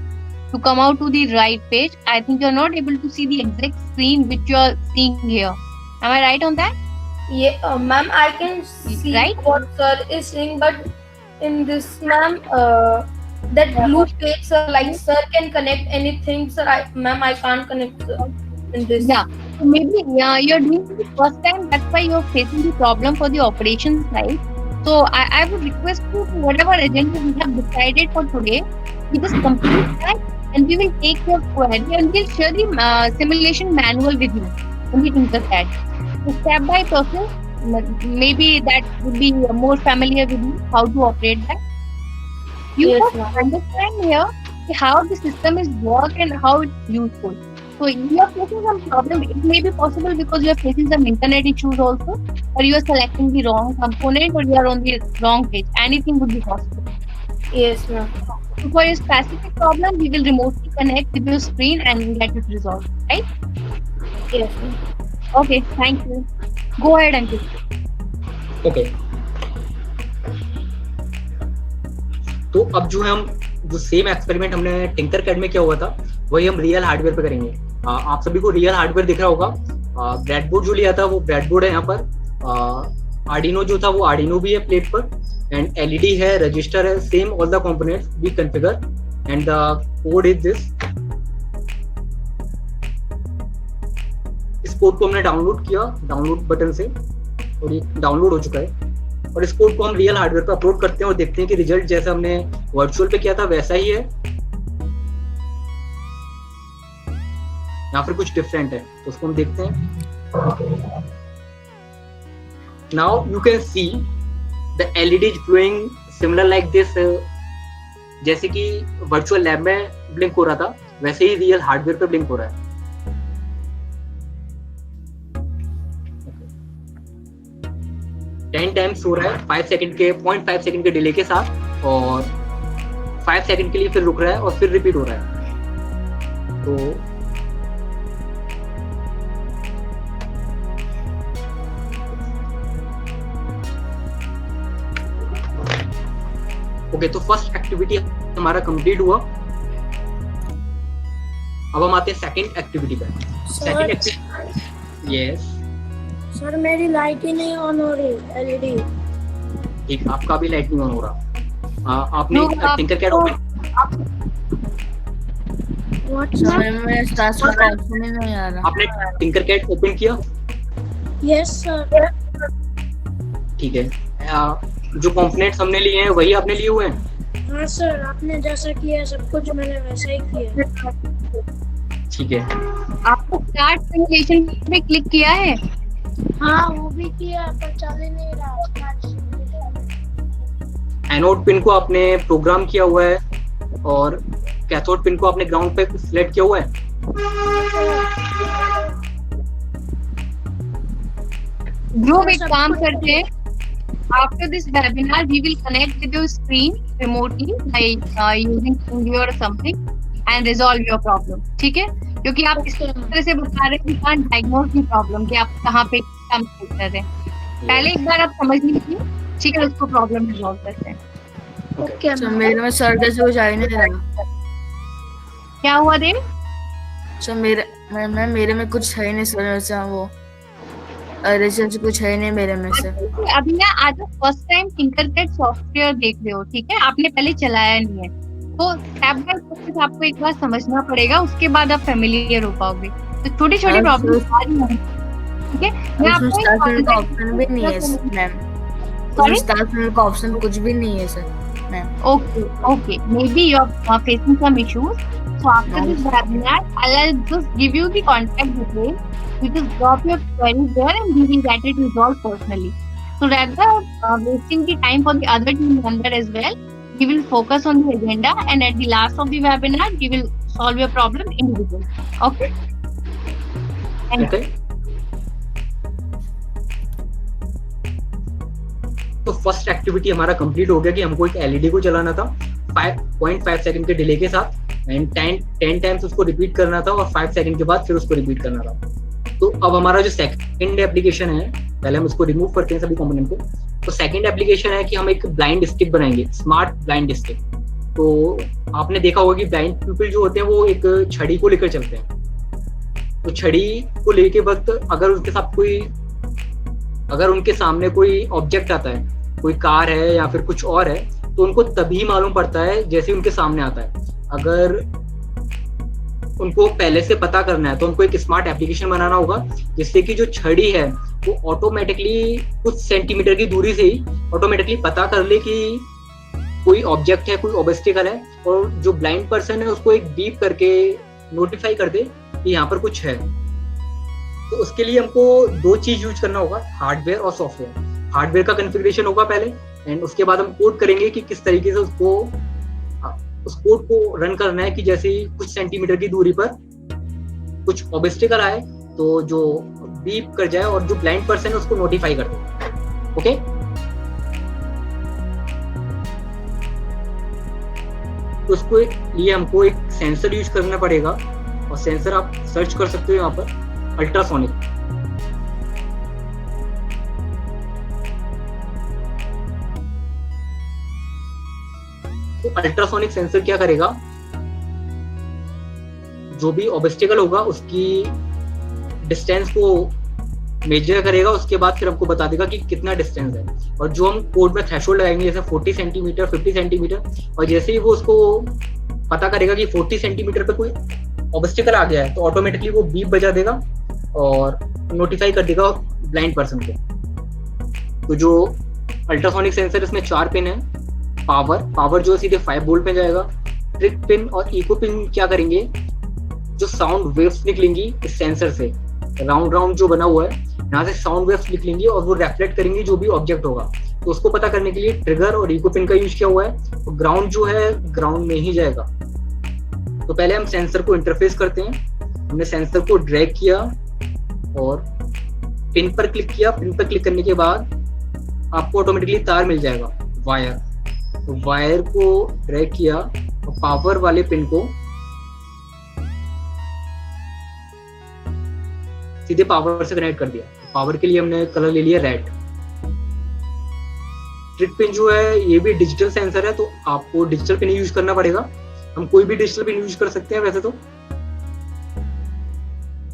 To come out to the right page, I think you are not able to see the exact screen which you are seeing here. Am I right on that?
Yeah, ma'am, I can see
Right?
what sir is saying, but in this, ma'am, that blue page, sir, like sir can connect anything, sir. Ma'am, I can't connect sir, in this.
Yeah. So maybe you are doing it first time. That's why you are facing the problem for the operations side. So I would request you to whatever agenda we have decided for today, we just complete that, and we will take your query and we'll share the simulation manual with you in the Tinkercad. So step by process, maybe that would be more familiar with you how to operate that. You
Yes,
must
ma'am.
understand here how the system is work and how it's useful. So you are facing some problem. It may be possible because you are facing some internet issues also, or you are selecting the wrong component, or you are on the wrong page. Anything would be possible.
Yes, ma'am.
So for your specific problem, we will remotely connect with your screen and get it resolved. Right?
Yes, ma'am.
Okay. Thank you. Go ahead, Ankit.
Okay तो अब जो है हम जो same experiment हमने टिंकरकैड में किया हुआ था वही हम रियल हार्डवेयर पे करेंगे। आप सभी को रियल हार्डवेयर दिख रहा होगा। ब्रेडबोर्ड जो लिया था वो ब्रेडबोर्ड है यहाँ पर। आर्डिनो जो था वो आर्डिनो भी है प्लेट पर, एंड एलईडी है, रजिस्टर है, same all the components we configure and the code is this. इस कोड को हमने डाउनलोड किया डाउनलोड बटन से और ये डाउनलोड हो चुका है, और इस कोड को हम रियल हार्डवेयर पे अपलोड करते हैं और देखते हैं कि रिजल्ट जैसा हमने वर्चुअल पे किया था वैसा ही है या फिर कुछ डिफरेंट है। तो उसको हम देखते हैं। Now you can see the LED is glowing similar like this. जैसे कि वर्चुअल लैब में ब्लिंक हो रहा था वैसे ही रियल हार्डवेयर पे ब्लिंक हो रहा है। 10 टाइम्स हो रहा है 5 सेकंड के 0.5 सेकंड के डिले के साथ, और 5 सेकंड के लिए फिर रुक रहा है और फिर रिपीट हो रहा है। तो ओके, तो फर्स्ट एक्टिविटी हमारा कंप्लीट हुआ। अब हम आते हैं सेकंड एक्टिविटी पे। सेकंड एक्टिविटी यस
सर मेरी लाइट ही नहीं ऑन हो रही एलईडी।
ठीक, आपका भी लाइट नहीं ऑन हो रहा। आपने टिंकरकैड ओपन
मेरे स्टार्ट का ऑप्शन ही नहीं आ रहा।
आपने टिंकरकैड ओपन किया?
Yes sir.
ठीक है। जो कंपोनेंट्स हमने लिए हैं वही आपने लिए हुए हैं?
हाँ सर, आपने जैसा किया सब कुछ मैंने वैसा ही किया।
ठीक है।
आपको स्टार्ट सिमुलेशन पे क्लिक किया है?
हाँ वो भी किया पर चल ही नहीं रहा।
एनोड पिन को आपने प्रोग्राम किया हुआ है और कैथोड पिन को आपने ग्राउंड पे सिलेक्ट किया हुआ है।
ध्रुव, एक काम करते हैं, after this webinar we will connect with your screen remotely by using Studio or something and resolve your problem. ठीक है? क्योंकि आप इस तरह से बता रहे हैं कि can't diagnose the problem कि आप कहाँ पे क्या मिस्टेक कर रहे हैं। पहले एक बार आप समझ लीजिए, ठीक है, उसको प्रॉब्लम रिजॉल्व करते हैं।
ओके
सर मेरे में सर कैसे कुछ आ ही नहीं रहा।
क्या हुआ देव?
सर मेरे में कुछ है ही नहीं सर, वैसा वो रिजल्ट कुछ है नहीं मेरे में से।
अभी ना आज फर्स्ट टाइम टिंकरकैड सॉफ्टवेयर देख रहे हो, ठीक है, आपने पहले चलाया नहीं है, तो स्टेप बाय स्टेप आपको एक बार समझना पड़ेगा, उसके बाद आप फैमिलियर हो पाओगे। तो छोटी छोटी प्रॉब्लम आ रही है, ठीक है। मैं आपको
स्टार्ट का ऑप्शन भी नहीं है मैम।
सॉरी,
स्टार्ट का ऑप्शन कुछ भी नहीं है sir ma'am.
okay, maybe you are facing some issues, so after this webinar I'll just give you the contact details. You just drop your queries there and we will get it resolved personally. So rather wasting the time for the other team member as well, we will focus on the agenda and at the last of the webinar we will solve your problem individually. Okay? Thank you.
तो first activity हमारा complete हो गया कि हमको एक LED को चलाना था 5.5 सेकंड के डिले के साथ एंड 10 टाइम्स उसको रिपीट करना था और 5 सेकंड के बाद फिर उसको रिपीट करना था। तो अब हमारा जो सेकंड एप्लीकेशन है, पहले हम उसको रिमूव करते हैं सभी कंपोनेंट को। तो सेकंड एप्लीकेशन है कि हम एक ब्लाइंड स्टिक बनाएंगे, स्मार्ट ब्लाइंड स्टिक। तो आपने देखा होगा कि ब्लाइंड पीपल जो होते हैं वो एक छड़ी को लेकर चलते हैं। तो छड़ी को लेके वक्त अगर उनके सामने कोई ऑब्जेक्ट आता है, कोई कार है या फिर कुछ और है, तो उनको तभी मालूम पड़ता है जैसे उनके सामने आता है। अगर उनको पहले से पता करना है तो उनको एक स्मार्ट एप्लीकेशन बनाना होगा जिससे कि जो छड़ी है वो ऑटोमेटिकली कुछ सेंटीमीटर की दूरी से ही ऑटोमेटिकली पता कर ले कि कोई ऑब्जेक्ट है, कोई ऑब्स्टिकल है, और जो ब्लाइंड पर्सन है उसको एक बीप करके नोटिफाई कर दे कि यहाँ पर कुछ है। तो उसके लिए हमको दो चीज यूज करना होगा, हार्डवेयर और सॉफ्टवेयर। हार्डवेयर का कॉन्फ़िगरेशन होगा पहले एंड उसके बाद हम कोड करेंगे कि किस तरीके से उस कोड को रन करना है कि जैसे कुछ सेंटीमीटर की दूरी पर कुछ ऑब्स्टिकल आए तो जो बीप कर जाए और जो ब्लाइंड पर्सन है उसको नोटिफाई कर दे। ओके, तो उसको लिए हमको एक सेंसर यूज करना पड़ेगा, और सेंसर आप सर्च कर सकते हो यहाँ पर, अल्ट्रासोनिक। तो अल्ट्रासोनिक सेंसर क्या करेगा, जो भी ऑब्स्टिकल होगा उसकी डिस्टेंस को मेजर करेगा, उसके बाद फिर हमको बता देगा कि कितना डिस्टेंस है। और जो हम कोड में थ्रेशोल्ड लगाएंगे जैसे 40 सेंटीमीटर 50 सेंटीमीटर, और जैसे ही वो उसको पता करेगा कि 40 सेंटीमीटर पे कोई ऑब्स्टिकल आ गया है तो ऑटोमेटिकली वो बीप बजा देगा और नोटिफाई कर देगा ब्लाइंड पर्सन को। तो जो अल्ट्रासोनिक सेंसर, इसमें 4 पिन है। पावर जो सीधे 5 वोल्ट में जाएगा। ट्रिक पिन और इको पिन क्या करेंगे, जो साउंड वेव्स निकलेंगी इस सेंसर से, राउंड जो बना हुआ है यहाँ से साउंड वेव्स निकलेंगी और वो रिफ्लेक्ट करेंगे जो भी ऑब्जेक्ट होगा। तो उसको पता करने के लिए ट्रिगर और इको पिन का यूज किया हुआ है। तो ग्राउंड जो है ग्राउंड में ही जाएगा। तो पहले हम सेंसर को इंटरफेस करते हैं। हमने सेंसर को ड्रैग किया और पिन पर क्लिक किया। पिन पर क्लिक करने के बाद आपको ऑटोमेटिकली तार मिल जाएगा, वायर। तो वायर को ड्रैग किया और पावर वाले पिन को सीधे पावर से कनेक्ट कर दिया। पावर के लिए हमने कलर ले लिया रेड। ट्रिक पिन जो है ये भी डिजिटल सेंसर है, तो आपको डिजिटल पिन यूज करना पड़ेगा। हम कोई भी डिजिटल पिन यूज कर सकते हैं वैसे तो,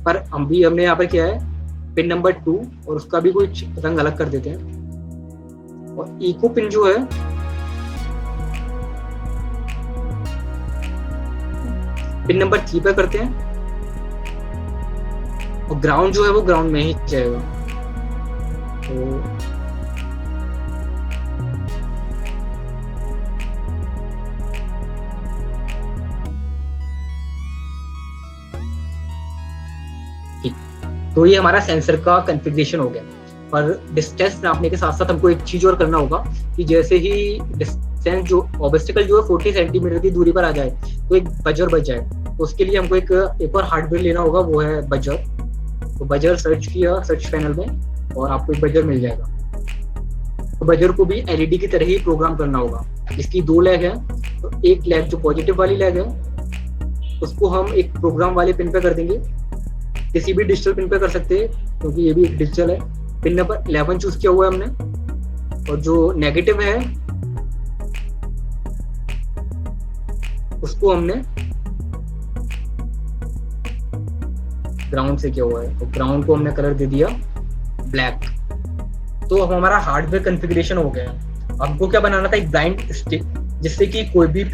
पर हमने यहाँ पर किया है पिन नंबर 2 और उसका भी कुछ रंग अलग कर देते हैं। और इको पिन जो है पिन नंबर 3 पे करते हैं। और ग्राउंड जो है वो ग्राउंड में ही जाएगा। तो तो ये हमारा सेंसर का कॉन्फ़िगरेशन हो गया। पर डिस्टेंस नापने के साथ साथ हमको एक चीज और करना होगा कि जैसे ही डिस्टेंस जो ऑब्स्टिकल जो है 40 सेंटीमीटर की दूरी पर आ जाए तो एक बजर बज जाए। तो उसके लिए हमको एक और हार्डवेयर लेना होगा, वो है बजर। तो बजर सर्च किया सर्च पैनल में और आपको एक बजर मिल जाएगा। तो बजर को भी एलईडी की तरह ही प्रोग्राम करना होगा। इसकी 2 लेग है। तो एक लेग जो पॉजिटिव वाली लेग है उसको हम एक प्रोग्राम वाले पिन पे कर देंगे। किसी भी डिजिटल पिन पे कर सकते हैं क्योंकि ये भी एक डिजिटल है। पिन नंबर 11 चूज किया हुआ है हमने। और जो नेगेटिव है उसको हमने ग्राउंड से किया हुआ है। तो ग्राउंड को हमने कलर दे दिया ब्लैक। तो अब हमारा हार्डवेयर कॉन्फ़िगरेशन हो गया। हमको क्या बनाना था, एक ब्लाइंड स्टिक, जिससे कि कोई भी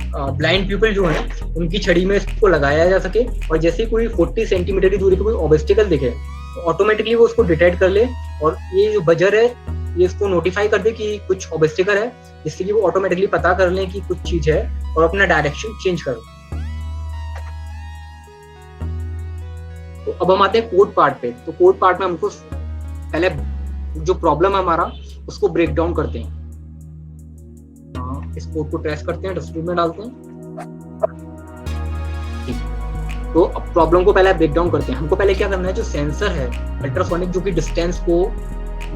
ब्लाइंड पीपल जो है उनकी छड़ी में इसको लगाया जा सके। और जैसे ही कोई 40 सेंटीमीटर की दूरी पर कोई ऑब्स्टिकल दिखे तो ऑटोमेटिकली वो उसको डिटेक्ट कर ले और ये जो बजर है ये इसको नोटिफाई कर दे कि कुछ ऑब्स्टिकल है, जिससे कि वो ऑटोमेटिकली पता कर ले कि कुछ चीज है और अपना डायरेक्शन चेंज कर। तो अब हम आते हैं कोड पार्ट पे। तो कोड पार्ट में हमको पहले जो प्रॉब्लम है हमारा उसको ब्रेक डाउन करते हैं। इस कोड को ट्रेस करते हैं, डस्टबिन में डालते हैं। तो अब प्रॉब्लम को पहले ब्रेक डाउन करते हैं। हमको पहले क्या करना है, जो सेंसर है अल्ट्रासोनिक जो कि डिस्टेंस को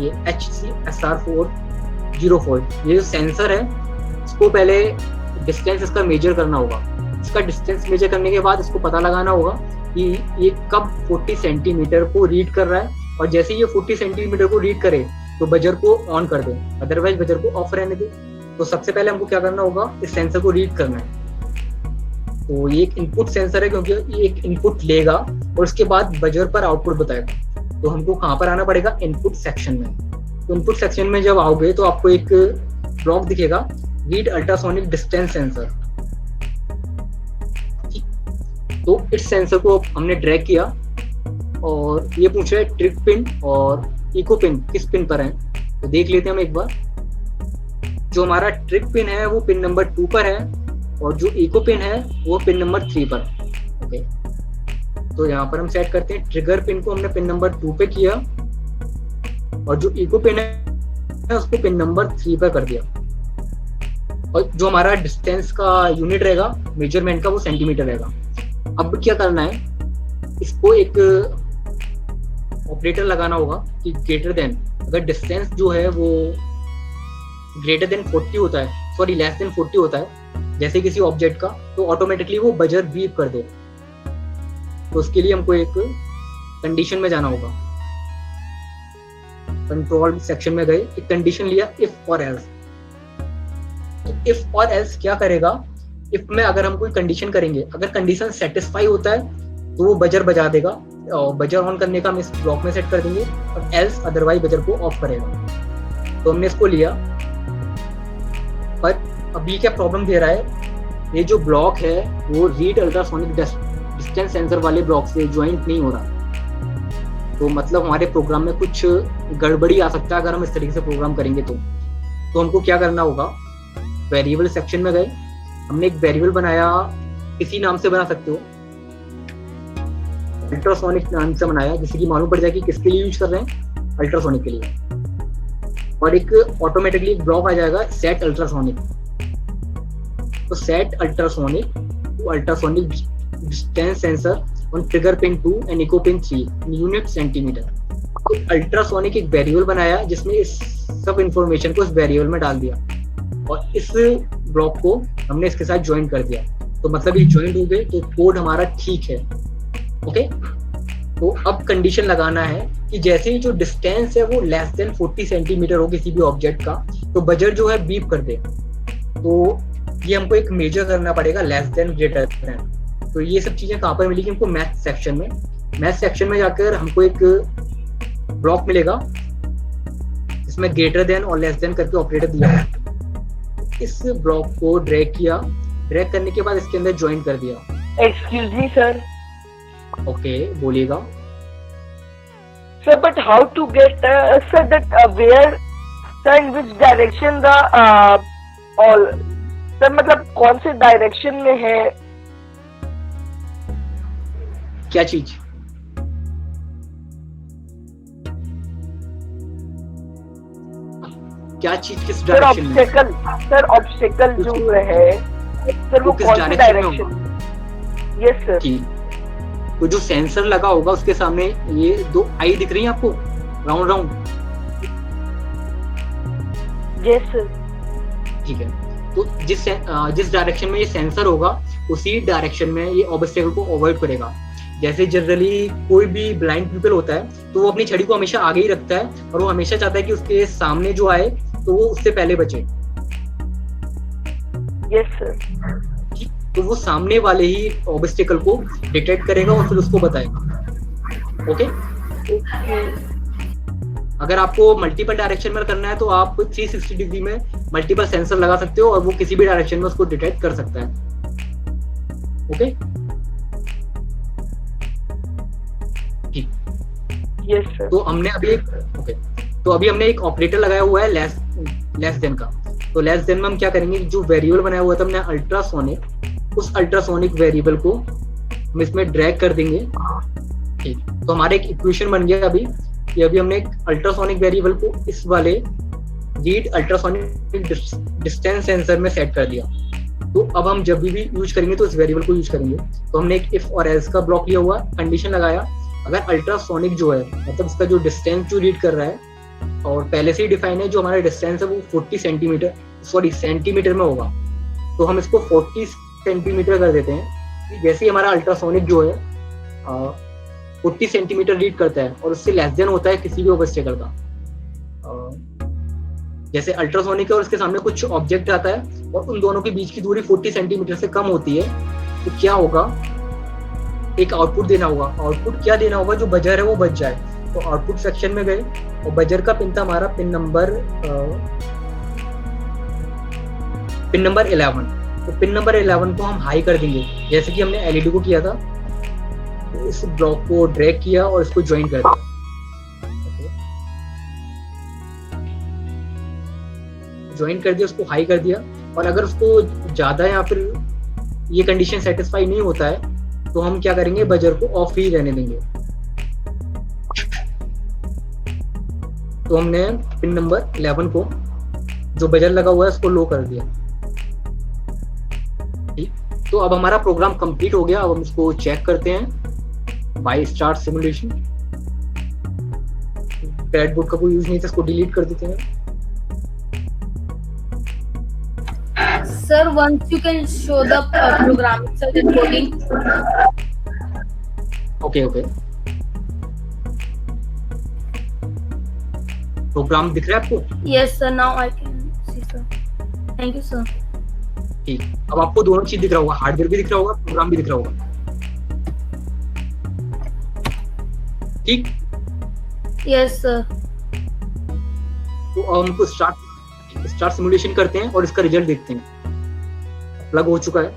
ये HC-SR404 ये जो सेंसर है इसको पहले डिस्टेंस इसका मेजर करना होगा। इसका डिस्टेंस मेजर करने के बाद इसको पता लगाना होगा कि ये कब 40 सेंटीमीटर को रीड कर रहा है। और जैसे ये 40 सेंटीमीटर को रीड करे तो बजर को ऑन कर दे, अदरवाइज बजर को ऑफ रहने दे। तो सबसे पहले हमको क्या करना होगा, इस सेंसर को रीड करना है। तो ये एक इनपुट सेंसर है क्योंकि ये एक इनपुट लेगा और उसके बाद बजर पर आउटपुट बताएगा। तो हमको कहाँ पर आना पड़ेगा, इनपुट सेक्शन में। तो इनपुट सेक्शन में जब आओगे तो आपको एक ब्लॉक दिखेगा, रीड अल्ट्रासोनिक डिस्टेंस सेंसर। तो इस सेंसर को हमने ड्रैग किया और ये पूछ रहा है ट्रिक पिन और इको पिन किस पिन पर है। तो देख लेते हैं हम एक बार। जो हमारा ट्रिक पिन है वो पिन नंबर 2 पर है और जो इको पिन है वो पिन नंबर 3 पर। ओके, तो यहाँ पर हम सेट करते हैं ट्रिगर पिन को हमने पिन नंबर 2 पे किया और जो इको पिन है उसको पिन नंबर 3 पर कर दिया। और जो हमारा डिस्टेंस का यूनिट रहेगा मेजरमेंट का वो सेंटीमीटर रहेगा। अब क्या करना है, इस हमको एक ऑपरेटर लगाना होगा कि ग्रेटर देन, अगर डिस्टेंस जो है वो ग्रेटर देन 40 होता है, सॉरी लेस देन 40 होता है जैसे किसी ऑब्जेक्ट का, तो ऑटोमेटिकली वो बजर बीप कर दे। तो उसके लिए हमको एक कंडीशन में जाना होगा। कंट्रोल सेक्शन में गए, एक कंडीशन लिया इफ और एल्स। तो इफ और एल्स क्या करेगा, इफ में अगर हम कोई कंडीशन करेंगे, अगर कंडीशन सेटिस्फाई होता है तो वो बजर बजा देगा, और बजर ऑन करने का हम इस ब्लॉक में सेट कर देंगे, और एल्स अदरवाइज बजर को ऑफ करेगा। तो हमने इसको लिया, पर अभी क्या प्रॉब्लम दे रहा है, ये जो ब्लॉक है वो रीड अल्ट्रासोनिक डिस्टेंस सेंसर वाले ब्लॉक से ज्वाइंट नहीं हो रहा। तो मतलब हमारे प्रोग्राम में कुछ गड़बड़ी आ सकता है अगर हम इस तरीके से प्रोग्राम करेंगे। तो हमको क्या करना होगा, वेरिएबल सेक्शन में गए, हमने एक वेरिएबल बनाया, किसी नाम से बना सकते हो, अल्ट्रासोनिक नाम से बनाया, जिससे कि मालूम पड़ जाए कि किसके लिए यूज कर रहे हैं, अल्ट्रासोनिक के लिए। और एक ऑटोमेटिकली एक ब्लॉक आ जाएगा सेट अल्ट्रासोनिक। तो set ultrasonic to ultrasonic distance sensor on trigger pin 2 and echo pin 3 in unit centimetre. तो अल्ट्रासोनिक एक वेरिएबल बनाया जिसमें इस सब इंफॉर्मेशन को इस वेरिएबल में डाल दिया, और इस ब्लॉक को हमने इसके साथ ज्वाइन कर दिया। तो मतलब ये ज्वाइन हो गए, तो कोड हमारा ठीक है। ओके, तो अब कंडीशन लगाना है कि जैसे ही जो डिस्टेंस है वो लेस देन 40 सेंटीमीटर हो किसी भी ऑब्जेक्ट का, तो बजर जो है बीप कर दे। तो ये हमको एक मेजर करना पड़ेगा, लेस देन ग्रेटर देन। तो ये सब चीजें कहाँ पर मिलेगी हमको, मैथ सेक्शन में। मैथ सेक्शन में जाकर हमको एक ब्लॉक मिलेगा इसमें ग्रेटर देन और लेस देन करके ऑपरेटर दिया है। इस ब्लॉक को ड्रैग किया, ड्रैग करने के बाद इसके अंदर ज्वाइन कर दिया।
Excuse me sir.
ओके, बोलिएगा।
Sir, but how to get sir that where sir in which direction the all sir मतलब कौन से डायरेक्शन में है
क्या चीज? क्या चीज किस
सर
डायरेक्शन में?
ऑब्स्टेकल, सर ऑब्स्टेकल जो है सर वो
किस
कौन से
डायरेक्शन में
डायरेक्शन? Yes sir.
ठीक, तो जो सेंसर लगा होगा उसके सामने ये दो आई दिख रही है आपको, राउंड राउंड।
Yes sir.
ठीक है, तो जिस डायरेक्शन में ये सेंसर होगा उसी डायरेक्शन में ये ऑब्स्टेकल को अवॉइड करेगा। जैसे जनरली कोई भी ब्लाइंड पीपल होता है तो वो अपनी छड़ी को हमेशा आगे ही रखता है, और वो हमेशा चाहता है कि उसके सामने जो आए तो वो उससे पहले बचे।
Yes sir.
तो वो सामने वाले ही ऑब्स्टेकल को डिटेक्ट करेगा और फिर उसको बताएगा। ओके, अगर आपको मल्टीपल डायरेक्शन में करना है तो आप 360 डिग्री में मल्टीपल सेंसर लगा सकते हो और वो किसी भी डायरेक्शन में उसको डिटेक्ट कर सकता है। ओके, ठीक।
Yes sir.
तो हमने अभी एक ऑपरेटर लगाया हुआ है लेस देन का। तो लेस देन में हम क्या करेंगे, जो वेरिएबल बनाया हुआ था हमने अल्ट्रासोनिक, उस अल्ट्रासोनिक वेरिएबल को हम इसमें ड्रैग कर देंगे। ठीक, तो हमारा एक इक्वेशन बन गया अभी कि अभी हमने एक अल्ट्रासोनिक वेरिएबल को इस वाले रीड अल्ट्रासोनिक डिस्टेंस सेंसर में सेट कर दिया। तो अब हम जब भी यूज करेंगे तो इस वेरिएबल को यूज करेंगे। तो हमने एक इफ और एल्स का ब्लॉक लिया हुआ, कंडीशन लगाया, अगर अल्ट्रासोनिक जो है मतलब इसका जो डिस्टेंस जो रीड कर रहा है, और पहले से ही डिफाइन है जो हमारा डिस्टेंस है वो 40 सेंटीमीटर में होगा, तो हम इसको 40 सेंटीमीटर कर देते हैं। जैसे ही हमारा अल्ट्रासोनिक जो है 40 सेंटीमीटर रीड करता है और उससे लेस देन होता है किसी भी ऑब्स्टेकल का, जैसे अल्ट्रासोनिक है और उसके सामने कुछ ऑब्जेक्ट आता है और उन दोनों के बीच की दूरी 40 सेंटीमीटर से कम होती है, तो क्या होगा, एक आउटपुट देना होगा। आउटपुट क्या देना होगा, जो बजर है वो बज जाए। तो आउटपुट सेक्शन में गए और बजर का पिन था हमारा पिन नंबर 11। तो पिन नंबर 11 को हम हाई कर देंगे, जैसे कि हमने एलईडी को किया था। तो इस ब्लॉक को ड्रैग किया और इसको ज्वाइन कर दिया। ज्वाइन कर दिया, उसको हाई कर दिया, और अगर उसको ज्यादा या फिर ये कंडीशन सेटिस्फाई नहीं होता है तो हम क्या करेंगे, बजर को ऑफ ही रहने देंगे। तो हमने पिन नंबर 11 को जो बजर लगा हुआ है उसको लो कर दिया। ठीक, तो अब हमारा प्रोग्राम कंप्लीट हो गया। अब हम इसको चेक करते हैं। By star simulation. ब्रेडबोर्ड का कोई यूज नहीं था, इसको डिलीट कर देते हैं।
Sir, once you can show the programming, sir, the coding.
Okay okay, program दिख रहा है आपको?
Yes, sir. Now I can see, sir. Thank you, sir.
ठीक, अब आपको दोनों चीज दिख रहा होगा, हार्डवेयर भी दिख रहा होगा, प्रोग्राम भी दिख रहा होगा। ठीक,
Yes, sir.
तो हमको स्टार्ट सिमुलेशन करते हैं और इसका रिजल्ट देखते हैं। प्लग हो चुका है,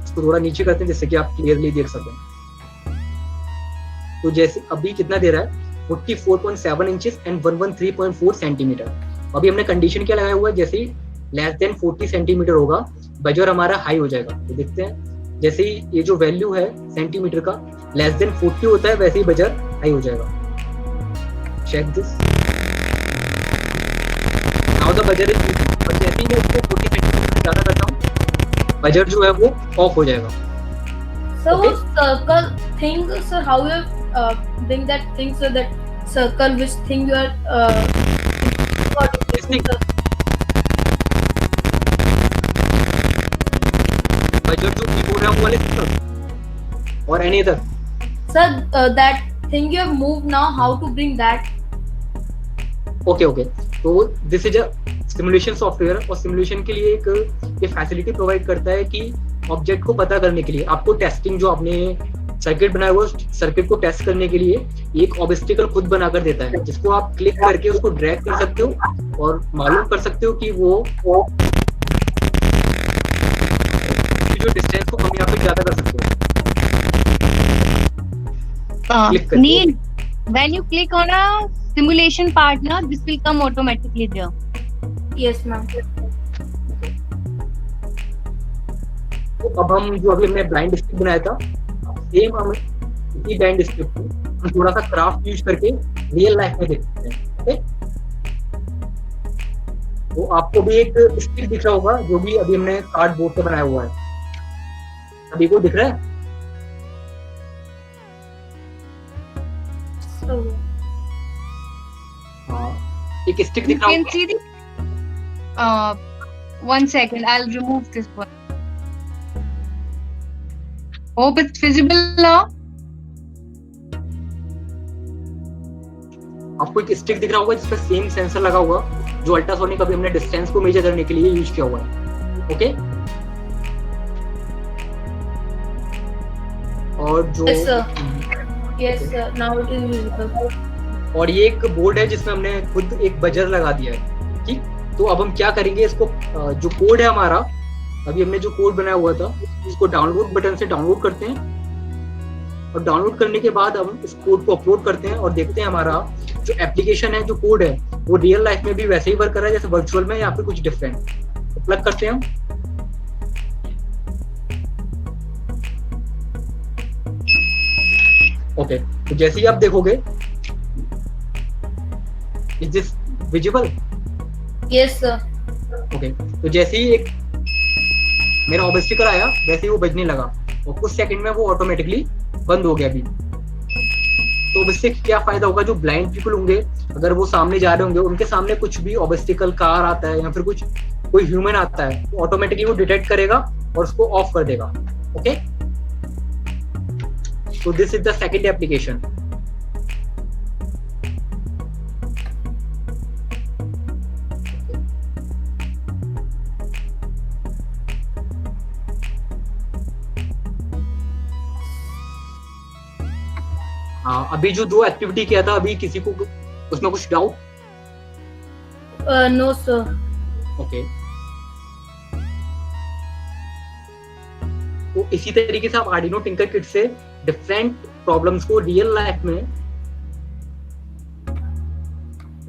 इसको थोड़ा नीचे करते हैं जिससे कि आप क्लियरली देख सकें। तो जैसे अभी कितना दे रहा है, 44.7 इंचेस एंड 113.4 सेंटीमीटर। अभी हमने कंडीशन क्या लगाया हुआ है, जैसे ही लेस देन 40 सेंटीमीटर होगा बजर हमारा हाई हो जाएगा। तो देखते हैं, जैसे ही ये जो वैल्यू है सेंटीमीटर का लेस देन 40 होता है वैसे ही बजर हाई हो जाएगा। Check this, now the buzzer is, जैसे ही मैं इसको 40 सेंटीमीटर ज्यादा करता हूँ बजर जो है वो ऑफ हो जाएगा।
So
Okay.
circle thing, sir. How you bring that thing, so that circle which thing you are
Listening. Buzzer जो कीबोर्ड है वो वाले सिस्टम और any other.
Sir, that thing you have moved now. How to bring that?
Okay okay, तो this is a simulation software और simulation के लिए एक ये फैसिलिटी प्रोवाइड करता है कि ऑब्जेक्ट को पता करने के लिए आपको टेस्टिंग, जो आपने सर्किट बनाया हुआ सर्किट को टेस्ट करने के लिए एक ऑब्स्टिकल खुद बनाकर देता है, जिसको आप क्लिक करके उसको ड्रैग कर सकते हो और मालूम कर सकते हो कि वो जो डिस्टेंस को हम यहाँ पे ज्यादा कर सकते हो। Click करके।
Neil, when you click on a simulation part, na, this will come automatically there.
Yes, ma'am.
तो अब हम जो अभी हमने ब्लाइंड स्क्रिप्ट बनाया था, सेम हम इसी ब्लाइंड स्क्रिप्ट को हम थोड़ा सा क्राफ्ट यूज करके रियल लाइफ में देख सकते हैं। ओके, तो आपको भी एक स्टिक दिख रहा होगा जो भी अभी हमने कार्डबोर्ड से बनाया हुआ है। अभी को दिख रहा है?
So,
हाँ, एक स्टिक
You
दिख रहा
can
होगा।
see the. One second, I'll remove this one. Hope it's visible now.
आपको एक स्टिक दिख रहा होगा जिसपे सेम सेंसर लगा हुआ, जो अल्ट्रासोनिक अभी हमने डिस्टेंस को मेजर करने के लिए यूज किया हुआ है। ओके, और जो
Yes, sir. yes, sir. Now it is visible.
और ये एक बोर्ड है जिसमें हमने खुद एक बजर लगा दिया है। ठीक, तो अब हम क्या करेंगे, इसको जो कोड है हमारा, अभी हमने जो कोड बनाया हुआ था उसको डाउनलोड बटन से डाउनलोड करते हैं और डाउनलोड करने के बाद हम इस कोड को अपलोड करते हैं और देखते हैं हमारा जो एप्लीकेशन है, जो कोड है, वो रियल लाइफ में भी वैसे ही वर्क कर रहा है जैसे वर्चुअल में, या फिर कुछ डिफरेंट। तो प्लग करते हैं हम। ओके, तो जैसे ही आप देखोगे, is this visible?
Yes, sir.
Okay, तो जैसे ही एक मेरा ऑब्स्टिकल आया वैसे ही वो बजने लगा और कुछ सेकंड में वो ऑटोमेटिकली बंद हो गया। अभी तो इससे क्या फायदा होगा, जो ब्लाइंड पीपल होंगे अगर वो सामने जा रहे होंगे, उनके सामने कुछ भी ऑब्स्टिकल, कार आता है या फिर कुछ कोई ह्यूमन आता है, तो ऑटोमेटिकली वो डिटेक्ट करेगा और उसको ऑफ कर देगा। Okay, so this is the second application. हाँ, अभी जो दो एक्टिविटी किया था, अभी किसी को उसमें कुछ डाउट?
No, sir.
ओके, तो इसी तरीके से आप आर्डिनो टिंकर किट से डिफरेंट प्रॉब्लम्स को रियल लाइफ में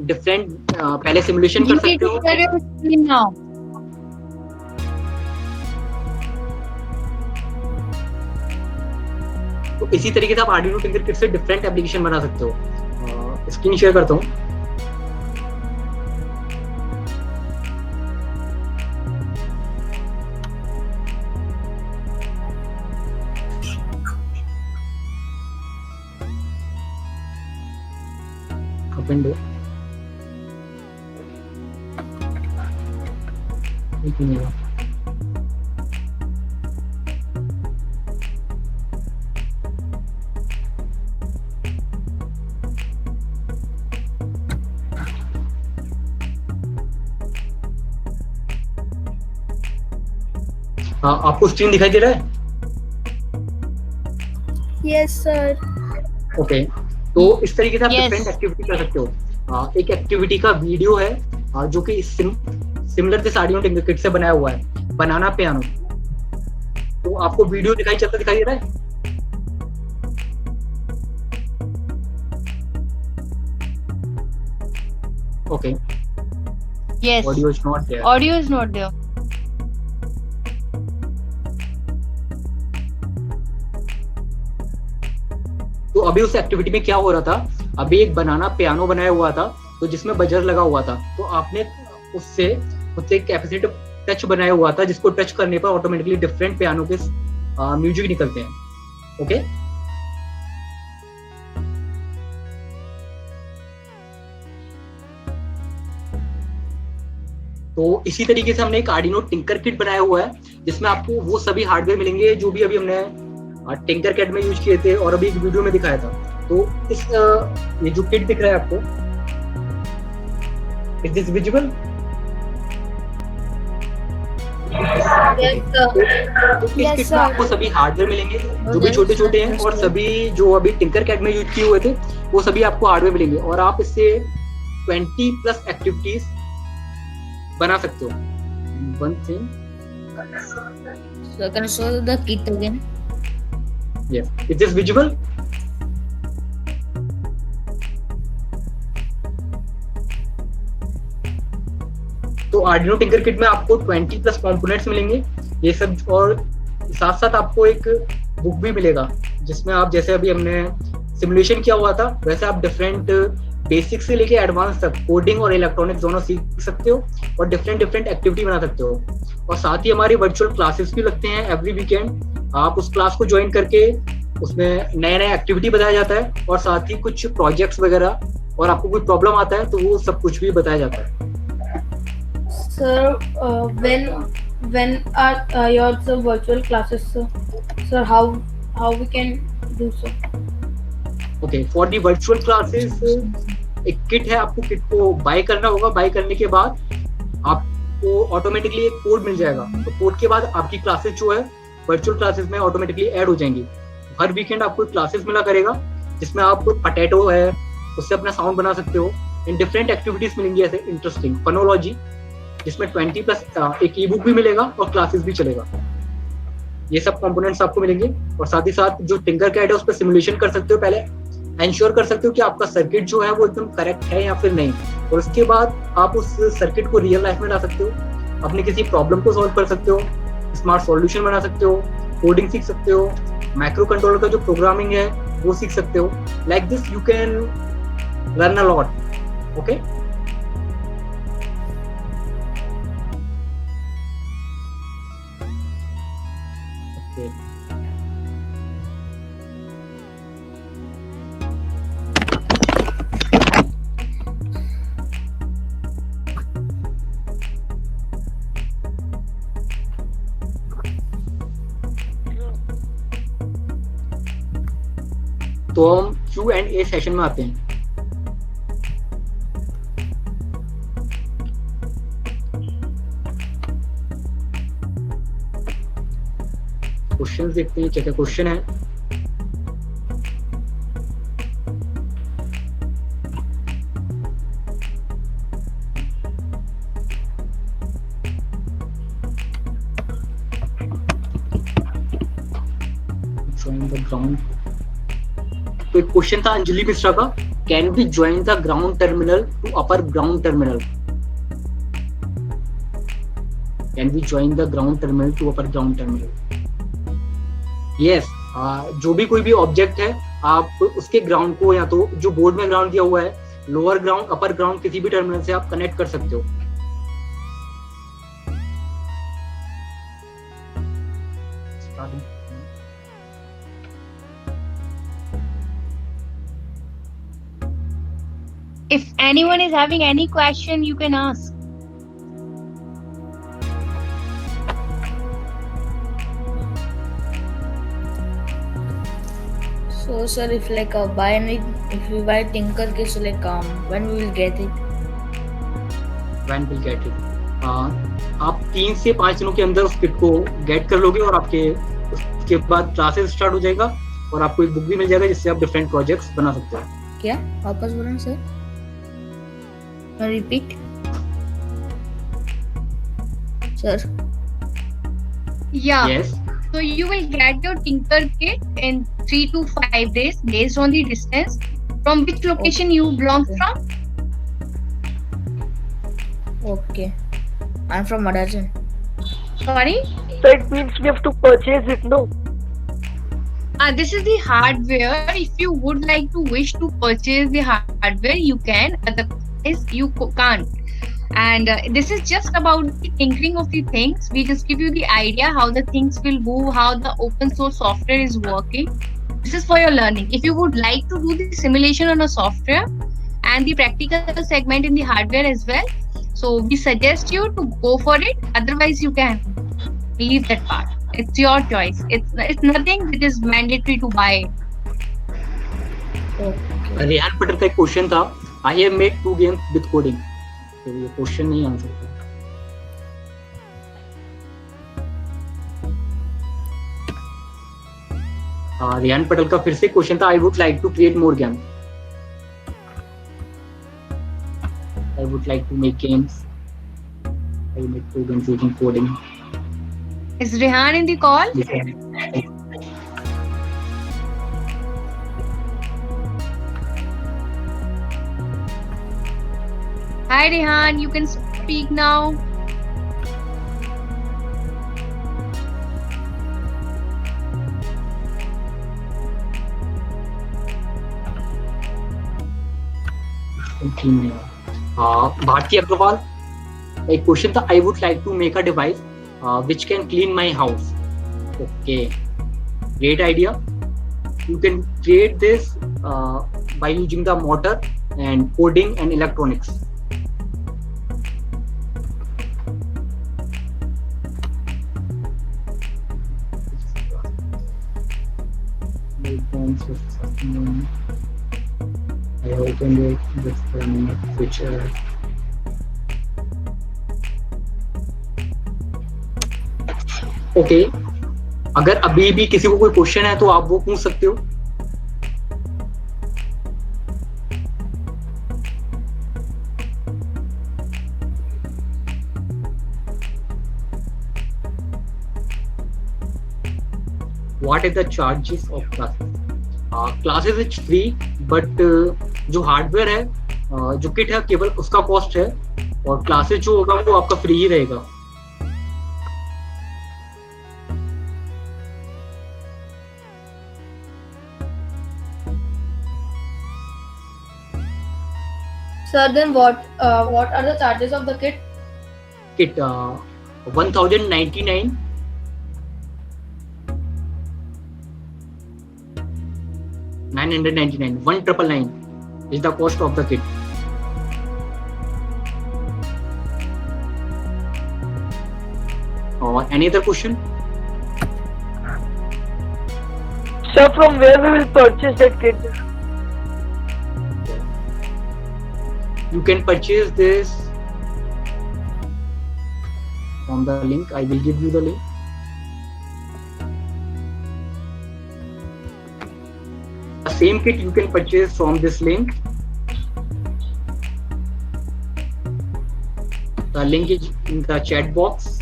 डिफरेंट पहले सिमुलेशन कर
You need
सकते
to
हो।
share your screen now.
तो इसी तरीके से आप आर्डिनो टिंकर किट से डिफरेंट एप्लीकेशन बना सकते हो। स्क्रीन शेयर करता हूँ। विंडो। एक मिनट। हाँ, आपको स्क्रीन दिखाई दे रहा है?
Yes, sir.
ओके, तो इस तरीके से आप
Yes.
डिफरेंट एक्टिविटी कर सकते हो। एक एक्टिविटी का वीडियो है जो कि सिमिलर दिस ऑडियो किट से बनाया हुआ है, बनाना पियानो। तो आपको वीडियो दिखाई दे रहा है? Okay,
Yes.
Audio is not there.
Audio is not there.
तो अभी उस एक्टिविटी में क्या हो रहा था, अभी एक बनाना पियानो बनाया हुआ था, तो जिसमें बजर लगा हुआ था। तो आपने उससे एक कैपेसिटिव टच बनाया हुआ था, जिसको टच करने पर ऑटोमेटिकली डिफरेंट पियानो के म्यूजिक निकलते हैं। ओके, तो इसी तरीके से हमने एक आर्डिनो टिंकर किट बनाया हुआ है, जिसमें आपको वो सभी हार्डवेयर मिलेंगे जो भी अभी हमने टिंकर किट में यूज किए थे और अभी एक वीडियो में दिखाया था। तो इस ये जो किट दिख रहा है आपको, is this visible?
Yes, sir.
तो इस
Yes,
किट
sir.
में आपको सभी हार्डवेयर मिलेंगे जो भी छोटे छोटे हैं, और सभी जो अभी टिंकर कैट में यूज किए हुए थे वो सभी आपको हार्डवेयर मिलेंगे, और आप इससे 20+ एक्टिविटीज बना सकते हो। One thing,
So can you show the kit again?
Yes, is this visible? तो आर्डिनो टिंकर किट में आपको 20+ कंपोनेंट्स मिलेंगे ये सब, और साथ साथ आपको एक बुक भी मिलेगा, जिसमें आप जैसे अभी हमने सिमुलेशन किया हुआ था वैसे आप डिफरेंट बेसिक से लेके एडवांस तक कोडिंग और इलेक्ट्रॉनिक्स दोनों सीख सकते हो, और डिफरेंट एक्टिविटी बना सकते हो। और साथ ही हमारी वर्चुअल क्लासेस भी लगते हैं एवरी वीकेंड। आप उस क्लास को ज्वाइन करके उसमें नए एक्टिविटी बताया जाता है, और साथ ही कुछ प्रोजेक्ट्स वगैरह, और आपको कोई प्रॉब्लम आता है तो वो सब कुछ भी बताया जाता है।
Sir, when are your virtual classes, sir? Sir, how we can do so?
Okay, for the virtual classes एक किट है, आपको किट को बाय करना होगा। बाय करने के बाद आपको ऑटोमेटिकली एक कोड मिल जाएगा, तो कोड के बाद आपकी क्लासेस जो है वर्चुअल क्लासेस में ऑटोमेटिकली ऐड हो जाएंगी। हर वीकेंड आपको क्लासेस मिला करेगा, जिसमें आप पोटैटो है उससे अपना साउंड बना सकते हो, एंड डिफरेंट एक्टिविटीज मिलेंगी ऐसे इंटरेस्टिंग फनोलॉजी, जिसमें 20+ एक ई बुक भी मिलेगा और क्लासेस भी चलेगा। ये सब कंपोनेंट्स आपको मिलेंगे, और साथ ही साथ जो टिंकर कैट है उस पर सिमुलेशन कर सकते हो, पहले एंश्योर कर सकते हो कि आपका सर्किट जो है वो एकदम करेक्ट है या फिर नहीं, और उसके बाद आप उस सर्किट को रियल लाइफ में ला सकते हो, अपने किसी प्रॉब्लम को सॉल्व कर सकते हो, स्मार्ट सॉल्यूशन बना सकते हो, कोडिंग सीख सकते हो, माइक्रो कंट्रोलर का जो प्रोग्रामिंग है वो सीख सकते हो। Like this you can learn a lot. Okay, तो हम Q&A सेशन में आते हैं। क्वेश्चंस देखते हैं क्या क्या क्वेश्चन है। Join the ground। तो एक क्वेश्चन था अंजलि मिश्रा का, can we join the ground terminal to upper ground terminal? Can we join the ground terminal to upper ground terminal? Yes, जो भी कोई भी ऑब्जेक्ट है आप उसके ग्राउंड को, या तो जो बोर्ड में ग्राउंड दिया हुआ है, लोअर ग्राउंड अपर ग्राउंड किसी भी टर्मिनल से आप कनेक्ट कर सकते हो।
If anyone is having any question, you can ask.
So sir, if like if we buy Tinkercad, so like when we will get it?
When will get it? आप 3 से 5 दिनों के अंदर उस किट को गेट कर लोगे और आपके उसके बाद क्लासेस स्टार्ट हो जाएगा और आपको एक बुक भी मिल जाएगा जिससे आप डिफरेंट प्रोजेक्ट्स बना सकते हो.
क्या वापस बोलना sir? Repeat sir.
Yeah.
Yes.
So you will get your Tinkercad in 3 to 5 days based on the distance from which location you belong from.
Okay. I'm from Madarjan.
Sorry.
So it means we have to purchase it, no?
This is the hardware. If you would like to wish to purchase the hardware, you can. Otherwise, you can't. And this is just about the tinkering of the things. We just give you the idea how the things will move, how the open source software is working. This is for your learning. If you would like to do the simulation on a software and the practical segment in the hardware as well, so we suggest you to go for it. Otherwise, you can leave that part. It's your choice. It's nothing which is mandatory to buy it.
Okay.
Rehan Patel का एक question था, I have made 2 games with coding. तो ये question नहीं answer था. रेहान पटेल का फिर से क्वेश्चन था, I would like to create more game. I would like to make games. I make 2 games using coding.
Is Rehan in the call? Hi Rehan, you can speak now.
Bharti Agarwal एक question था, I would like to make a device which can clean my house. Okay, great idea. You can create this by using the motor and coding and electronics. I opened it with feature. Okay, अगर अभी भी किसी को कोई question है तो आप वो पूछ सकते हो. What are the charges of classes? Classes is free, but जो हार्डवेयर है, जो किट है, केवल उसका कॉस्ट है, और क्लासेस जो होगा वो आपका फ्री ही रहेगा.
Sir, then what are the charges of the kit?
Kit 1099. 999. 1999 is the cost of the kit. Any other question?
So from where we will purchase that kit?
You can purchase this from the link. I will give you the link. The same kit you can purchase from this link. The link is in the chat box.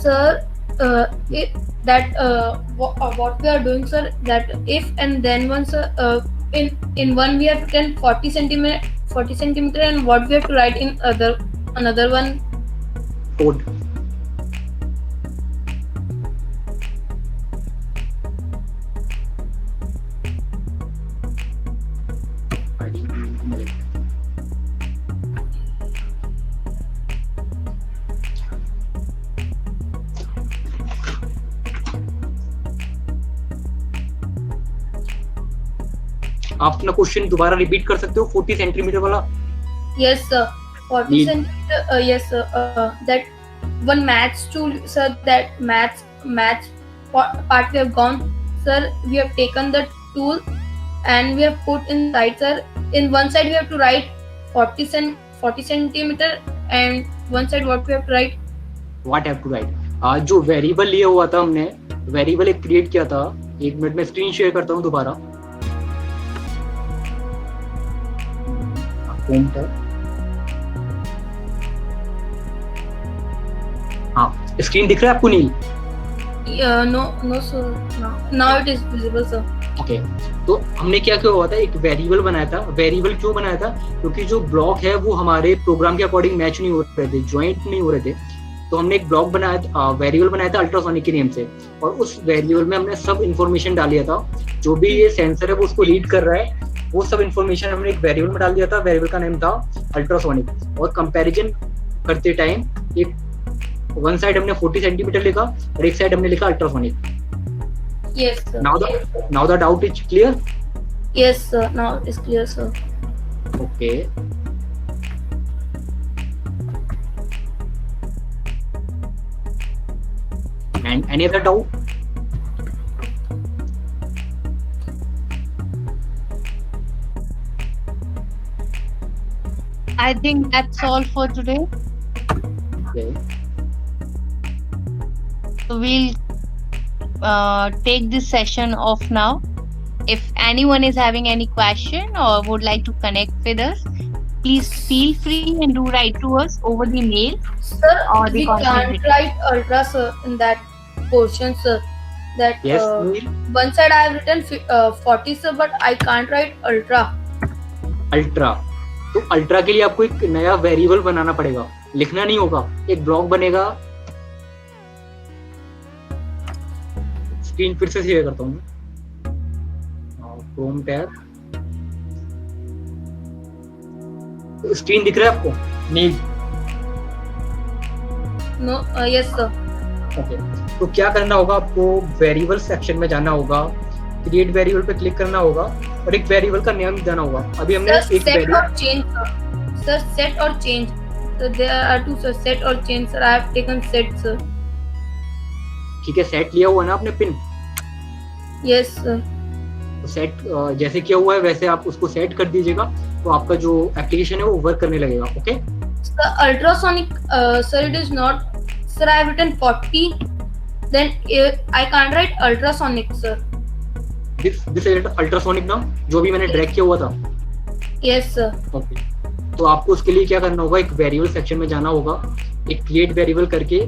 Sir, what we are doing, sir, that if and then once in one we have written 40 centimeter and what we have to write in another one
Code. आप अपना question दोबारा repeat कर सकते हो 40 centimetre वाला?
Yes, sir. 40
Need-
centimeter. Yes, sir. That one maths tool, sir. That maths part we have gone, sir. We have taken the tool and we have put inside, sir. In one side we have to write 40 centimeter, and one side what we have to write.
What have to write? जो variable लिया हुआ था हमने, variable एक create किया था, 1 minute में screen share करता हूँ दोबारा। हाँ, स्क्रीन दिख रहा है आपको नील?
No, sir. Now it is visible, sir.
Okay, तो हमने क्या किया हुआ था, एक वेरिएबल बनाया था। वेरिएबल क्यों बनाया था? क्योंकि जो ब्लॉक है वो हमारे प्रोग्राम के अकॉर्डिंग मैच नहीं हो रहे थे, ज्वाइंट नहीं हो रहे थे। तो हमने एक ब्लॉक बनाया, वेरिएबल बनाया था अल्ट्रासोनिक के नेम से, और उस वेरिएबल में हमने सब इन्फॉर्मेशन डाल दिया था। जो भी ये सेंसर है वो उसको रीड कर रहा है, वो सब इन्फॉर्मेशन हमने एक वेरिएबल में डाल दिया था। वेरिएबल का नेम था अल्ट्रासोनिक। और कंपैरिजन करते टाइम एक वन साइड हमने 40 सेंटीमीटर लिखा और एक साइड हमने लिखा ultrasonic.
Yes, sir.
Now the doubt is clear?
Yes, sir. Now it is clear, sir.
Okay. And any other doubt?
I think that's all for today.
Okay.
So we'll take this session off now. If anyone is having any question or would like to connect with us, please feel free and do write to us over the mail.
Sir,
Or the
we
content
can't
video.
write ultra, sir, in that portion, sir. That
Yes, Neil?
one side I have written 40, sir, but I can't write ultra.
Ultra. तो ultra के लिए आपको एक नया variable बनाना पड़ेगा, लिखना नहीं होगा, एक ब्लॉक बनेगा। स्क्रीन फिर से शेयर करता हूँ, क्रोम टैब। स्क्रीन दिख रहा है आपको? नहीं?
No, yes, sir.
ओके, तो क्या करना होगा आपको? वेरिएबल सेक्शन में जाना होगा, क्रिएट वेरिएबल पे क्लिक करना होगा और एक वेरिएबल का नाम देना होगा। अभी हमने
Sir,
एक
set
variable,
or change, sir. Sir, set or change. So there are two, sir. Set or change, sir. I have taken set, sir.
ठीक है, सेट लिया हुआ है ना आपने पिन?
Yes, sir.
तो सेट जैसे किया हुआ है वैसे आप उसको सेट कर दीजिएगा, तो आपका जो एप्लीकेशन है वो वर्क करने लगेगा। Okay?
Sir, ultrasonic, sir, it is not. Sir, I have written 40. Then I can't write ultrasonic, sir.
This is ultrasonic ना, जो भी मैंने ड्रैग किया हुआ था।
Yes, sir.
ओके, तो आपको उसके लिए क्या करना होगा? एक वेरिएबल सेक्शन में जाना होगा, एक क्रिएट वेरिएबल करके।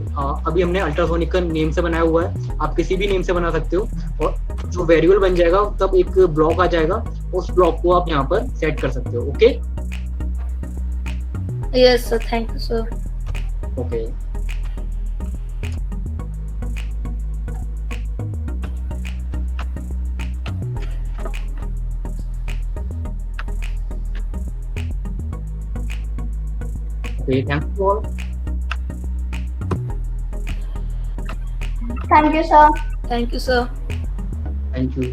अभी हमने अल्ट्रासोनिक का नेम से बनाया हुआ है, आप किसी भी नेम से बना सकते हो। और जो वेरिएबल बन जाएगा तब एक ब्लॉक आ जाएगा, उस ब्लॉक को आप यहाँ पर सेट कर सकते हो। Okay?
Yes, sir. Thank you, sir.
Okay, thank you all.
Thank you, sir.
Thank you, sir.
Thank you.